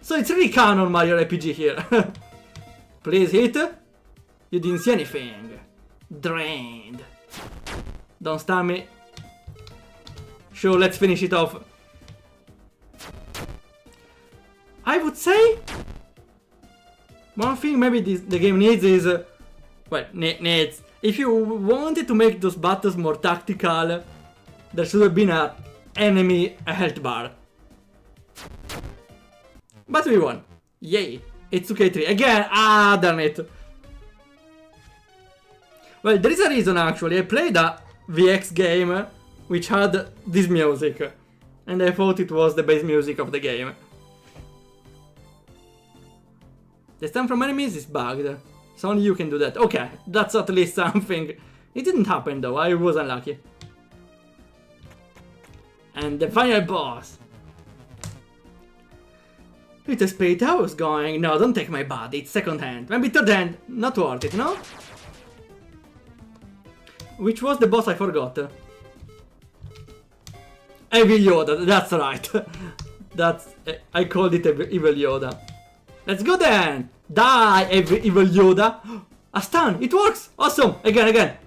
So it's really canon Mario RPG here. Please hit. You didn't see anything. Drained. Don't stun me. Sure, let's finish it off. I would say one thing maybe the game needs is well, needs. If you wanted to make those battles more tactical, there should have been an enemy health bar. But we won. Yay. It's 2K3 again. Ah, damn it. Well, there is a reason actually. I played a VX game which had this music, and I thought it was the base music of the game. The stun from enemies is bugged, so only you can do that. Okay, that's at least something. It didn't happen though, I was unlucky. And the final boss. Little Spirit, I was going. No, don't take my body, it's second hand. Maybe third hand, not worth it, no? Which was the boss I forgot? Evil Yoda, that's right. That's... I called it Evil Yoda. Let's go then! Die, Evil Yoda! A stun, it works! Awesome! Again.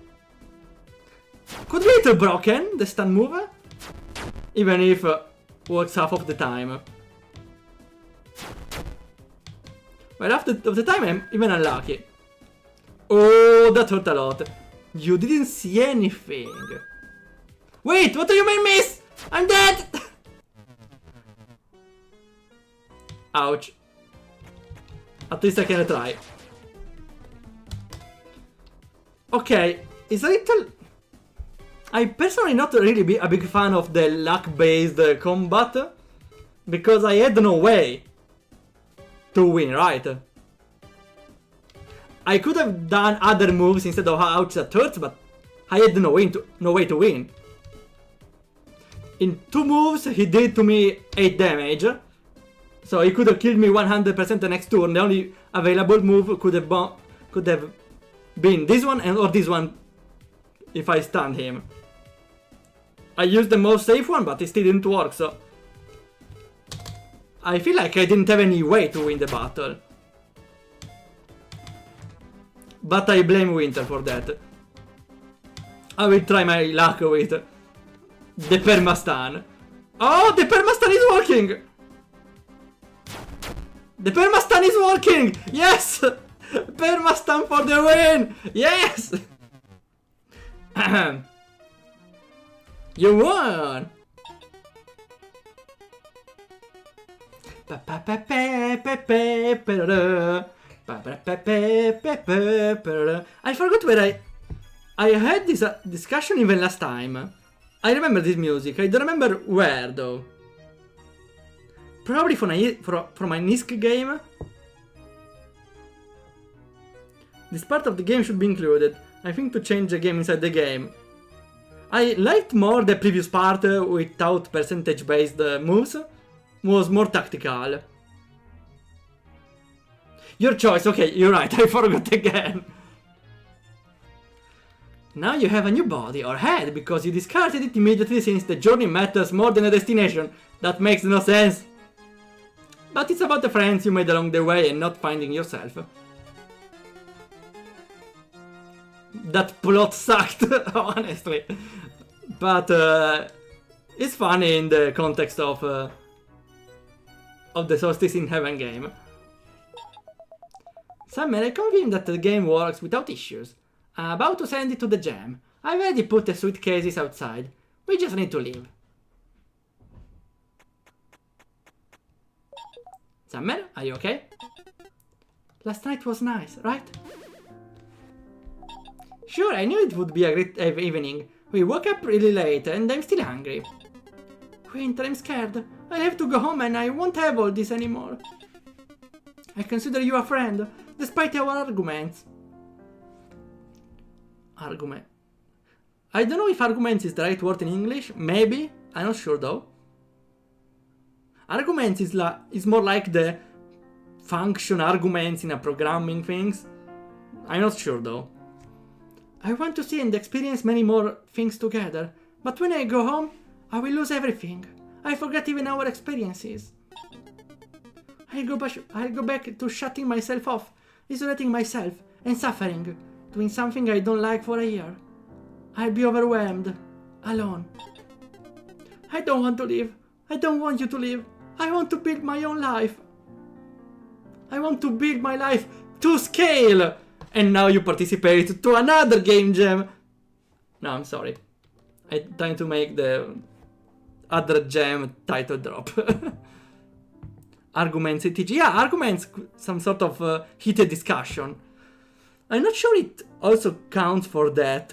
Could be a little broken, the stun move. Even if works half of the time. Well, half of the time I'm even unlucky. Oh, that hurt a lot. You didn't see anything. Wait, what do you mean miss? I'm dead! Ouch. At least I can try. Okay, it's a little... I personally not really be a big fan of the luck-based combat, because I had no way to win, right? I could have done other moves instead of ouch that hurts, but I had no way to win. In 2 moves he did to me 8 damage, so he could have killed me 100% the next turn. The only available move could have been this one or this one if I stunned him. I used the most safe one, but it still didn't work, so... I feel like I didn't have any way to win the battle. But I blame Winter for that. I will try my luck with the perma-stun. Oh, the perma-stun is working! The perma-stun is working! Yes! Perma-stun for the win! Yes! You won! I forgot where I had this discussion even last time. I remember this music, I don't remember where though. Probably from a Nisk game. This part of the game should be included. I think to change the game inside the game. I liked more the previous part without percentage-based moves. Was more tactical. Your choice, okay, you're right, I forgot again. Now you have a new body or head because you discarded it immediately since the journey matters more than the destination. That makes no sense. But it's about the friends you made along the way and not finding yourself. That plot sucked, honestly. But it's funny in the context of the Solstice in Heaven game. Summer, I confirm that the game works without issues. I'm about to send it to the jam. I've already put the suitcases outside. We just need to leave. Summer, are you okay? Last night was nice, right? Sure, I knew it would be a great evening. We woke up really late and I'm still hungry. Winter, I'm scared. I have to go home and I won't have all this anymore. I consider you a friend, despite our arguments. Argument. I don't know if arguments is the right word in English. Maybe. I'm not sure though. Arguments is more like the function arguments in a programming things. I'm not sure though. I want to see and experience many more things together, but when I go home, I will lose everything. I forget even our experiences. I'll go back to shutting myself off, isolating myself, and suffering, doing something I don't like for a year. I'll be overwhelmed, alone. I don't want to leave. I don't want you to leave. I want to build my own life. I want to build my life to scale. And now you participate to another game jam. No, I'm sorry. I'm trying to make the other jam title drop. Arguments, etc. Yeah, arguments, some sort of heated discussion. I'm not sure it also counts for that.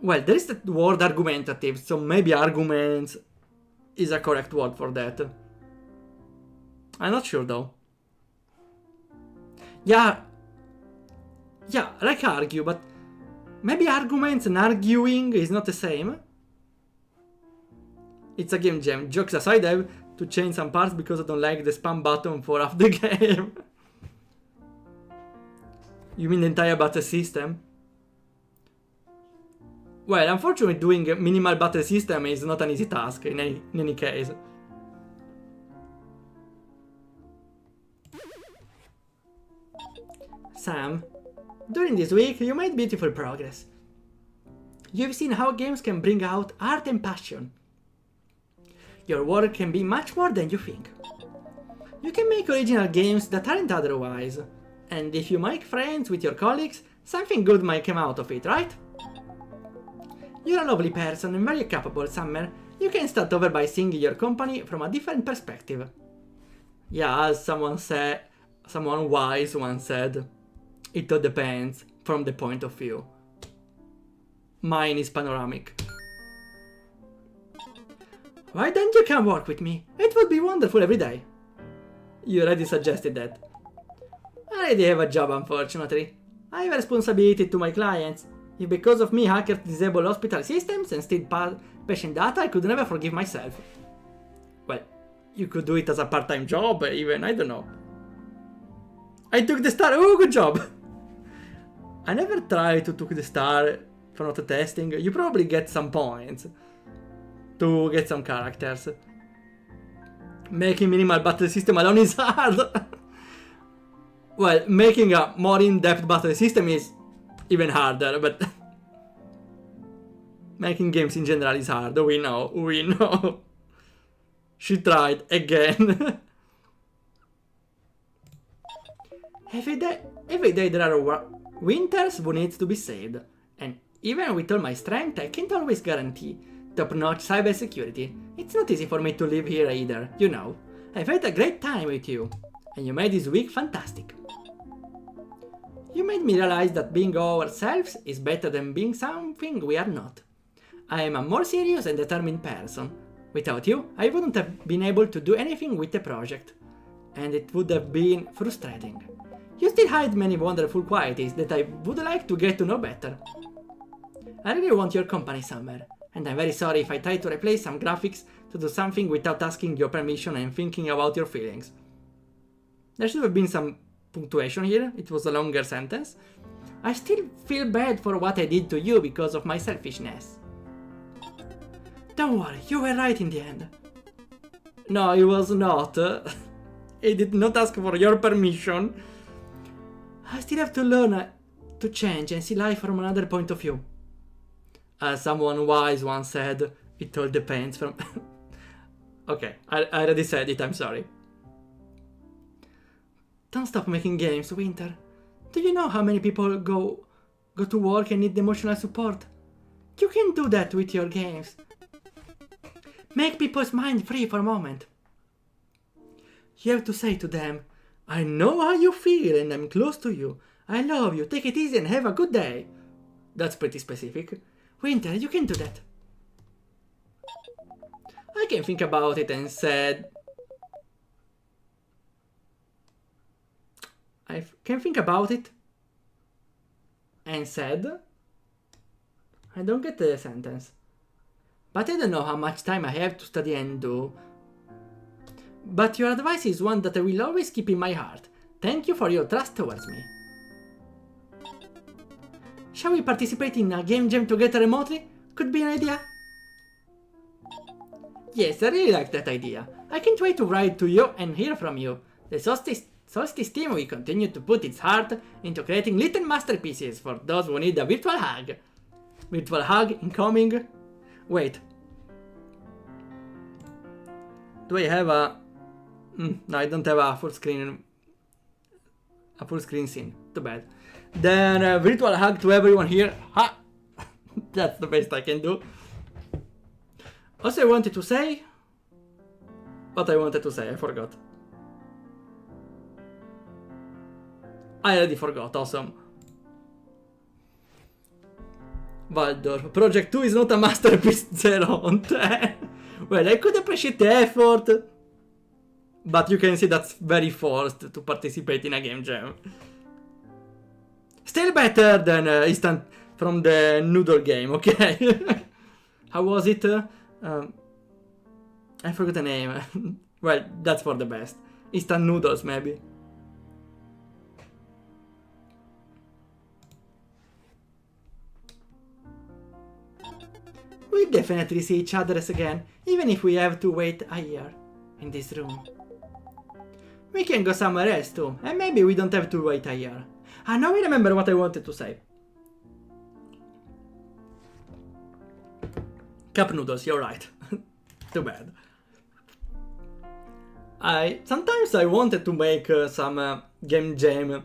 Well, there is the word argumentative, so maybe arguments is a correct word for that. I'm not sure though. Yeah, like argue, but maybe arguments and arguing is not the same. It's a game jam. Jokes aside, I have to change some parts because I don't like the spam button for half the game. You mean the entire battle system? Well, unfortunately doing a minimal battle system is not an easy task in any case. Sam, during this week you made beautiful progress. You've seen how games can bring out art and passion. Your work can be much more than you think. You can make original games that aren't otherwise, and if you make friends with your colleagues, something good might come out of it, right? You're a lovely person and very capable, Summer. You can start over by seeing your company from a different perspective. Yeah, as someone wise once said, it all depends from the point of view. Mine is panoramic. Why don't you come work with me? It would be wonderful every day. You already suggested that. I already have a job, unfortunately. I have a responsibility to my clients. If because of me hackers disable hospital systems and steal patient data, I could never forgive myself. Well, you could do it as a part-time job, even, I don't know. I took the star, oh, good job! I never tried to took the star for not testing. You probably get some points to get some characters. Making minimal battle system alone is hard. Well, making a more in-depth battle system is even harder, but making games in general is hard. We know. She tried again. Every day there are winters who needs to be saved, and even with all my strength, I can't always guarantee top-notch cybersecurity. It's not easy for me to live here either, you know. I've had a great time with you, and you made this week fantastic. You made me realize that being ourselves is better than being something we are not. I am a more serious and determined person. Without you, I wouldn't have been able to do anything with the project, and it would have been frustrating. You still hide many wonderful qualities that I would like to get to know better. I really want your company, Summer, and I'm very sorry if I try to replace some graphics to do something without asking your permission and thinking about your feelings. There should have been some punctuation here, it was a longer sentence. I still feel bad for what I did to you because of my selfishness. Don't worry, you were right in the end. No, he was not. He did not ask for your permission. I still have to learn to change and see life from another point of view. As someone wise once said, it all depends from... Okay, I already said it, I'm sorry. Don't stop making games, Winter. Do you know how many people go to work and need emotional support? You can do that with your games. Make people's mind free for a moment. You have to say to them, I know how you feel and I'm close to you. I love you, take it easy and have a good day. That's pretty specific. Winter, you can do that. I can think about it and said... I can think about it and said... I don't get the sentence. But I don't know how much time I have to study and do. But your advice is one that I will always keep in my heart. Thank you for your trust towards me. Shall we participate in a game jam together remotely? Could be an idea. Yes, I really like that idea. I can't wait to write to you and hear from you. The Solstice team will continue to put its heart into creating little masterpieces for those who need a virtual hug. Virtual hug incoming. Wait. Do I have a... no, I don't have a full screen... A full screen scene. Too bad. Then virtual hug to everyone here. Ha! That's the best I can do. Also, I wanted to say... What I wanted to say, I forgot. I already forgot, awesome. Waldorf. Project 2 is not a masterpiece 0 on 10. Well, I could appreciate the effort. But you can see that's very forced to participate in a game jam. Still better than instant from the noodle game, okay? How was it? I forgot the name. Well, that's for the best. Instant noodles, maybe. We'll definitely see each other again, even if we have to wait a year in this room. We can go somewhere else too, and maybe we don't have to wait a year. Ah, now I remember what I wanted to say. Cup noodles, you're right. Too bad. Sometimes I wanted to make some game jam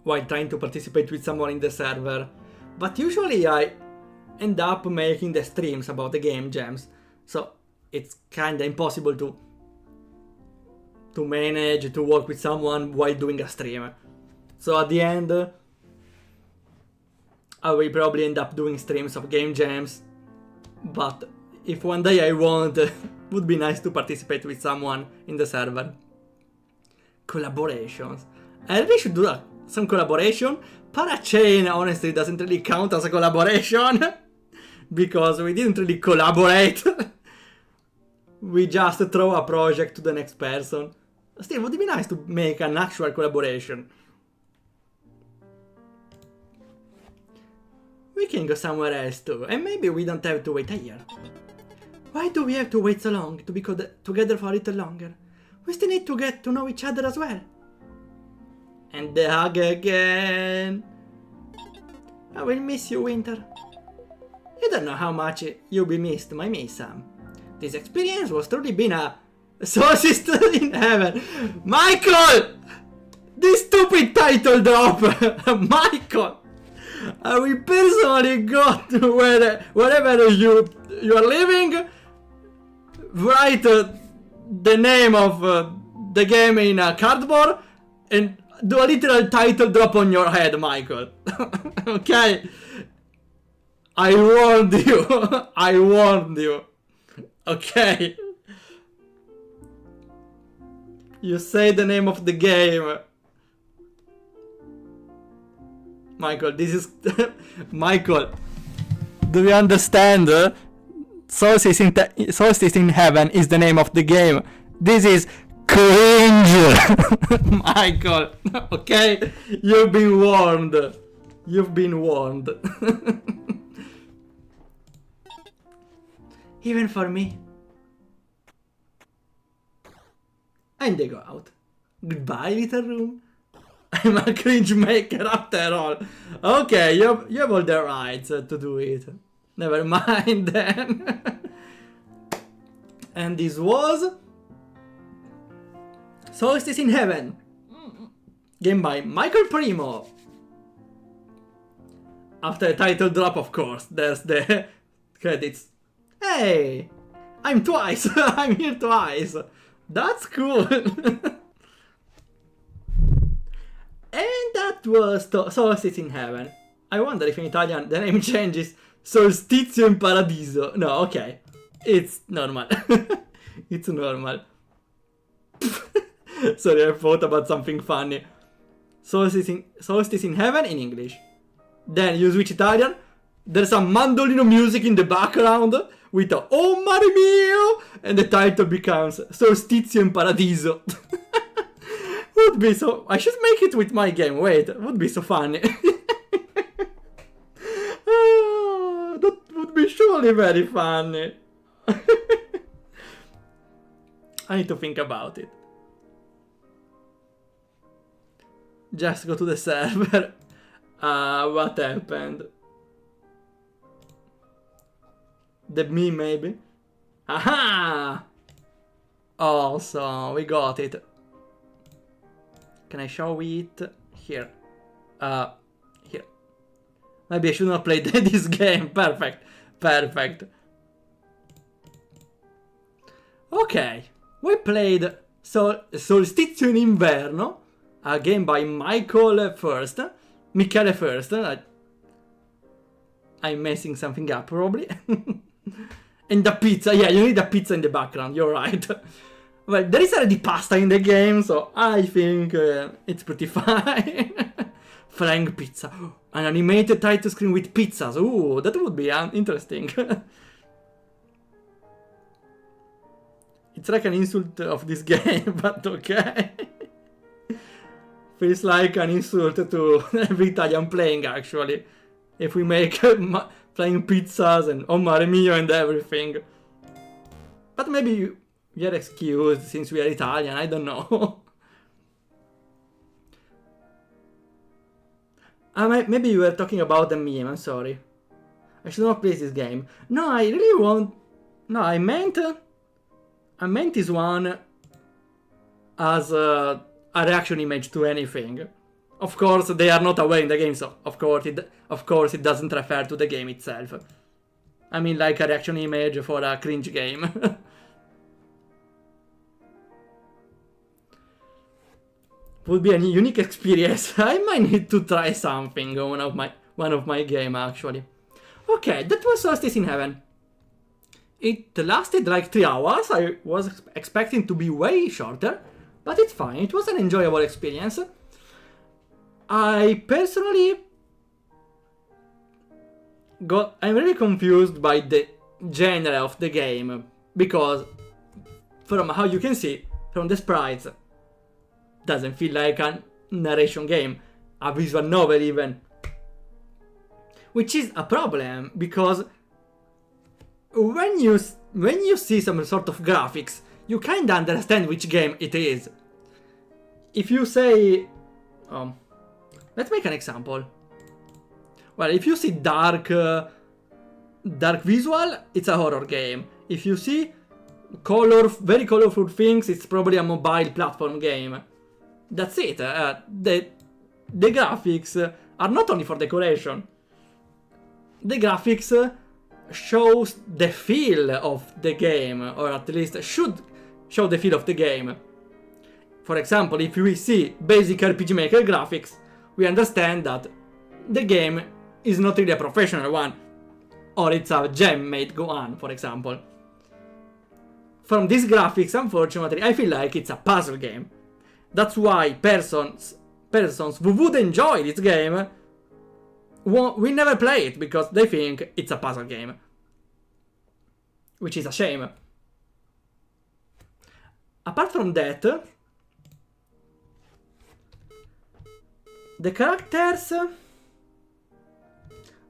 while trying to participate with someone in the server, but usually I end up making the streams about the game jams, so it's kinda impossible to manage to work with someone while doing a stream. So at the end, I will probably end up doing streams of game jams, but if one day I want, would be nice to participate with someone in the server. Collaborations. I really should do some collaboration. Parachain honestly doesn't really count as a collaboration, because we didn't really collaborate. We just throw a project to the next person. Still, would it be nice to make an actual collaboration? We can go somewhere else too, and maybe we don't have to wait a year. Why do we have to wait so long to be together for a little longer? We still need to get to know each other as well. And the hug again. I will miss you, Winter. You don't know how much you'll be missed by me, Sam. This experience was truly been a Solstice in heaven. Michael! This stupid title drop! Michael! I will personally go to wherever you are living, write the name of the game in a cardboard, and do a literal title drop on your head, Michael. Okay? I warned you. I warned you. Okay? You say the name of the game. Michael, this is... Michael, do you understand? Solstice in Heaven is the name of the game. This is cringe! Michael, okay? You've been warned. You've been warned. Even for me. And they go out. Goodbye, little room. I'm a cringe maker after all. Okay, you have all the rights to do it. Never mind then. And this was Solstice in Heaven. Game by Michael Primo. After the title drop, of course, there's the credits. Hey! I'm twice! I'm here twice! That's cool! And that was Solstice in Heaven. I wonder if in Italian the name changes Solstizio in Paradiso. No, okay. It's normal. It's normal. Sorry, I thought about something funny. Solstice in Heaven in English. Then you switch Italian. There's some mandolino music in the background with a "Oh mare mio!" and the title becomes Solstizio in Paradiso. Would be so... I should make it with my game. Wait, it would be so funny. That would be surely very funny. I need to think about it. Just go to the server. What happened? The me maybe? Aha! Awesome, we got it. Can I show it? Here. Here. Maybe I should not play this game. Perfect. Perfect. Okay. We played Solstizio in Inverno. A game by Michele first. I'm messing something up probably. And the pizza. Yeah, you need a pizza in the background. You're right. Well, there is already pasta in the game, so I think it's pretty fine. Flying pizza. An animated title screen with pizzas. Ooh, that would be interesting. It's like an insult of this game, but okay. Feels like an insult to every Italian playing, actually. If we make flying pizzas and oh mare mio and everything. But maybe you're excused since we are Italian, I don't know. Maybe you were talking about the meme, I'm sorry. I should not play this game. No, I really want... No, I meant this one as a reaction image to anything. Of course, they are not aware in the game, so of course it doesn't refer to the game itself. I mean, like a reaction image for a cringe game. Would be a unique experience. I might need to try something on one of my game actually. Okay, that was Solstice in Heaven. It lasted like 3 hours. I was expecting to be way shorter, but it's fine. It was an enjoyable experience. I personally I'm really confused by the genre of the game, because from how you can see from the sprites, doesn't feel like a narration game, a visual novel even, which is a problem because when you see some sort of graphics, you kinda understand which game it is. If you say, let's make an example. Well, if you see dark visual, it's a horror game. If you see very colorful things, it's probably a mobile platform game. That's it. The graphics are not only for decoration. The graphics shows the feel of the game, or at least should show the feel of the game. For example, if we see basic RPG Maker graphics, we understand that the game is not really a professional one, or it's a gem-made Gohan, for example. From these graphics, unfortunately, I feel like it's a puzzle game. That's why persons who would enjoy this game we never play it because they think it's a puzzle game. Which is a shame. Apart from that, the characters,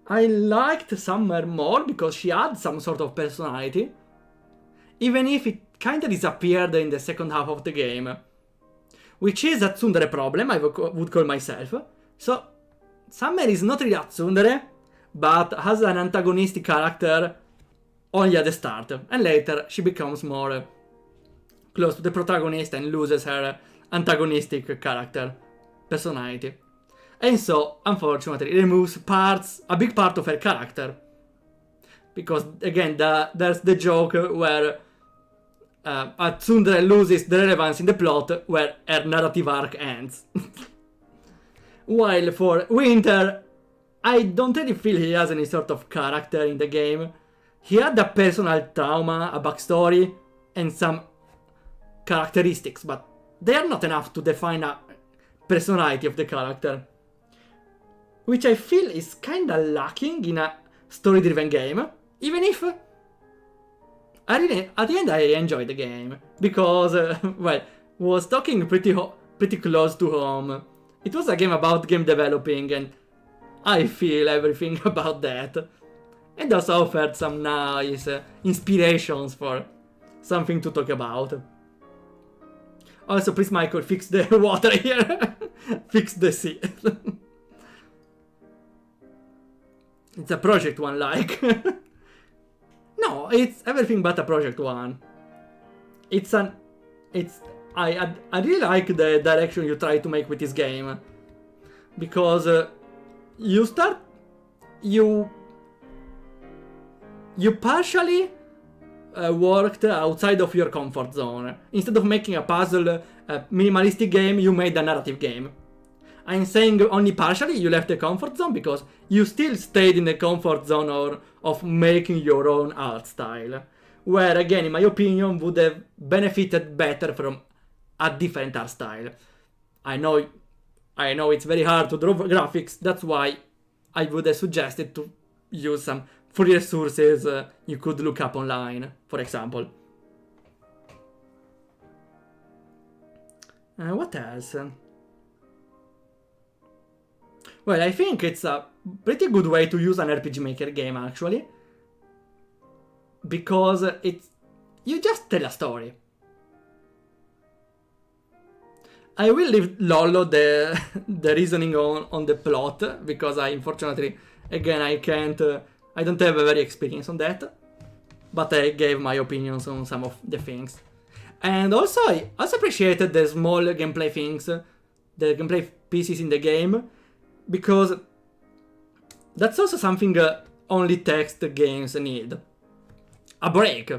I liked Summer more because she had some sort of personality, even if it kinda disappeared in the second half of the game. Which is a tsundere problem, I would call myself. So, Summer is not really a tsundere, but has an antagonistic character only at the start, and later she becomes more close to the protagonist and loses her antagonistic character personality. And so, unfortunately, it removes a big part of her character. Because, again, there's the joke where a tsundere loses the relevance in the plot where her narrative arc ends. While for Winter, I don't really feel he has any sort of character in the game. He had a personal trauma, a backstory, and some characteristics, but they are not enough to define a personality of the character. Which I feel is kinda lacking in a story-driven game, even if at the end I enjoyed the game, because, well, was talking pretty close to home. It was a game about game developing, and I feel everything about that. And also offered some nice inspirations for something to talk about. Also, please, Michael, fix the water here. Fix the sea. It's a Project One like. No, it's everything but a Project One. I really like the direction you try to make with this game. Because you partially worked outside of your comfort zone. Instead of making a puzzle, minimalistic game, you made a narrative game. I'm saying only partially you left the comfort zone because you still stayed in the comfort zone of making your own art style. Where, again, in my opinion, would have benefited better from a different art style. I know it's very hard to draw graphics, that's why I would have suggested to use some free resources you could look up online, for example. What else? Well, I think it's a pretty good way to use an RPG Maker game, actually. Because you just tell a story. I will leave Lolo the reasoning on the plot, because unfortunately, again, I don't have a very experience on that. But I gave my opinions on some of the things. And also, I also appreciated the small gameplay things, the gameplay pieces in the game, because that's also something only text games need. A break.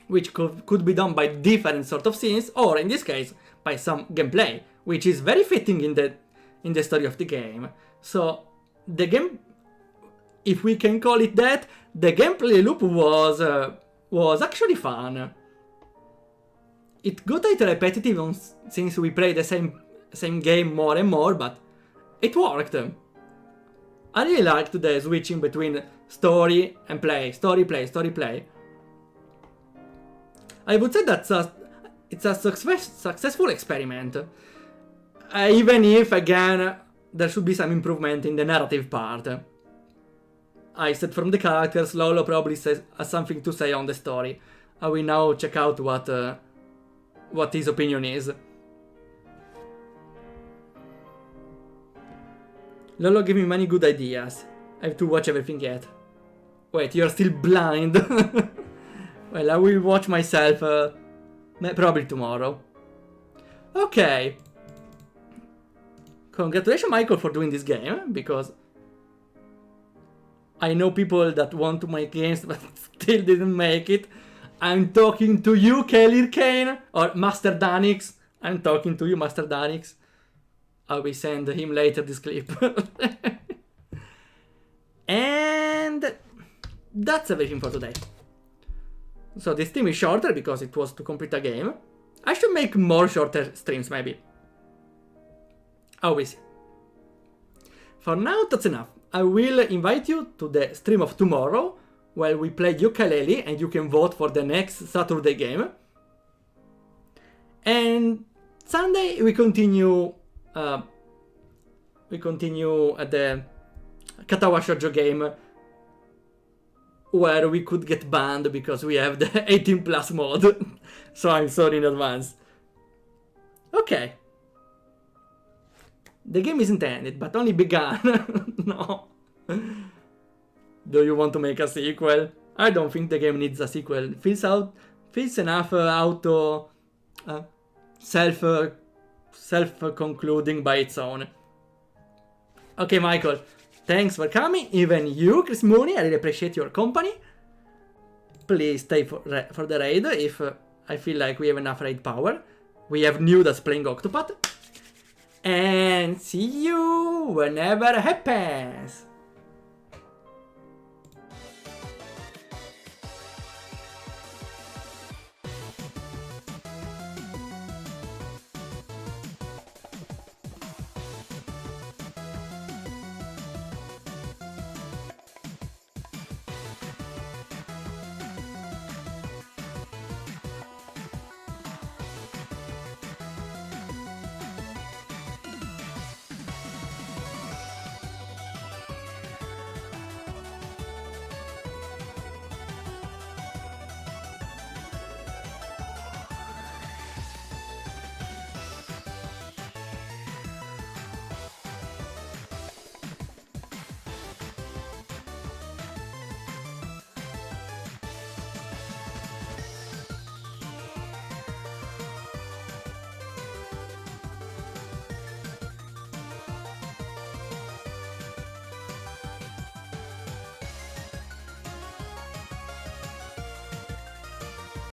Which could be done by different sort of scenes, or in this case, by some gameplay, which is very fitting in the story of the game. So, the game, if we can call it that, the gameplay loop was actually fun. It got a little repetitive since we played the same game more and more, but it worked. I really liked the switching between story and play, story, play, story, play. I would say it's a successful experiment. Even if, again, there should be some improvement in the narrative part. I said from the characters, Lolo probably has something to say on the story. I will now check out what his opinion is. Lolo gave me many good ideas. I have to watch everything yet. Wait, you're still blind? Well, I will watch myself probably tomorrow. Okay. Congratulations, Michael, for doing this game, because I know people that want to make games but still didn't make it. I'm talking to you, Kelly Kane, or Master Danix. I'm talking to you, Master Danix. I will send him later this clip. And that's everything for today. So this stream is shorter because it was to complete a game. I should make more shorter streams, maybe. I will see. For now, that's enough. I will invite you to the stream of tomorrow, where we play ukulele and you can vote for the next Saturday game. And Sunday we continue at the Katawa Shoujo game, where we could get banned because we have the 18 plus mode. So I'm sorry in advance. Okay. The game isn't ended, but only begun. No. Do you want to make a sequel? I don't think the game needs a sequel. Feels enough self-concluding by its own. Okay, Michael. Thanks for coming. Even you, Chris Mooney, I really appreciate your company. Please stay for the raid if I feel like we have enough raid power. We have Nudas playing Octopath. And see you whenever it happens.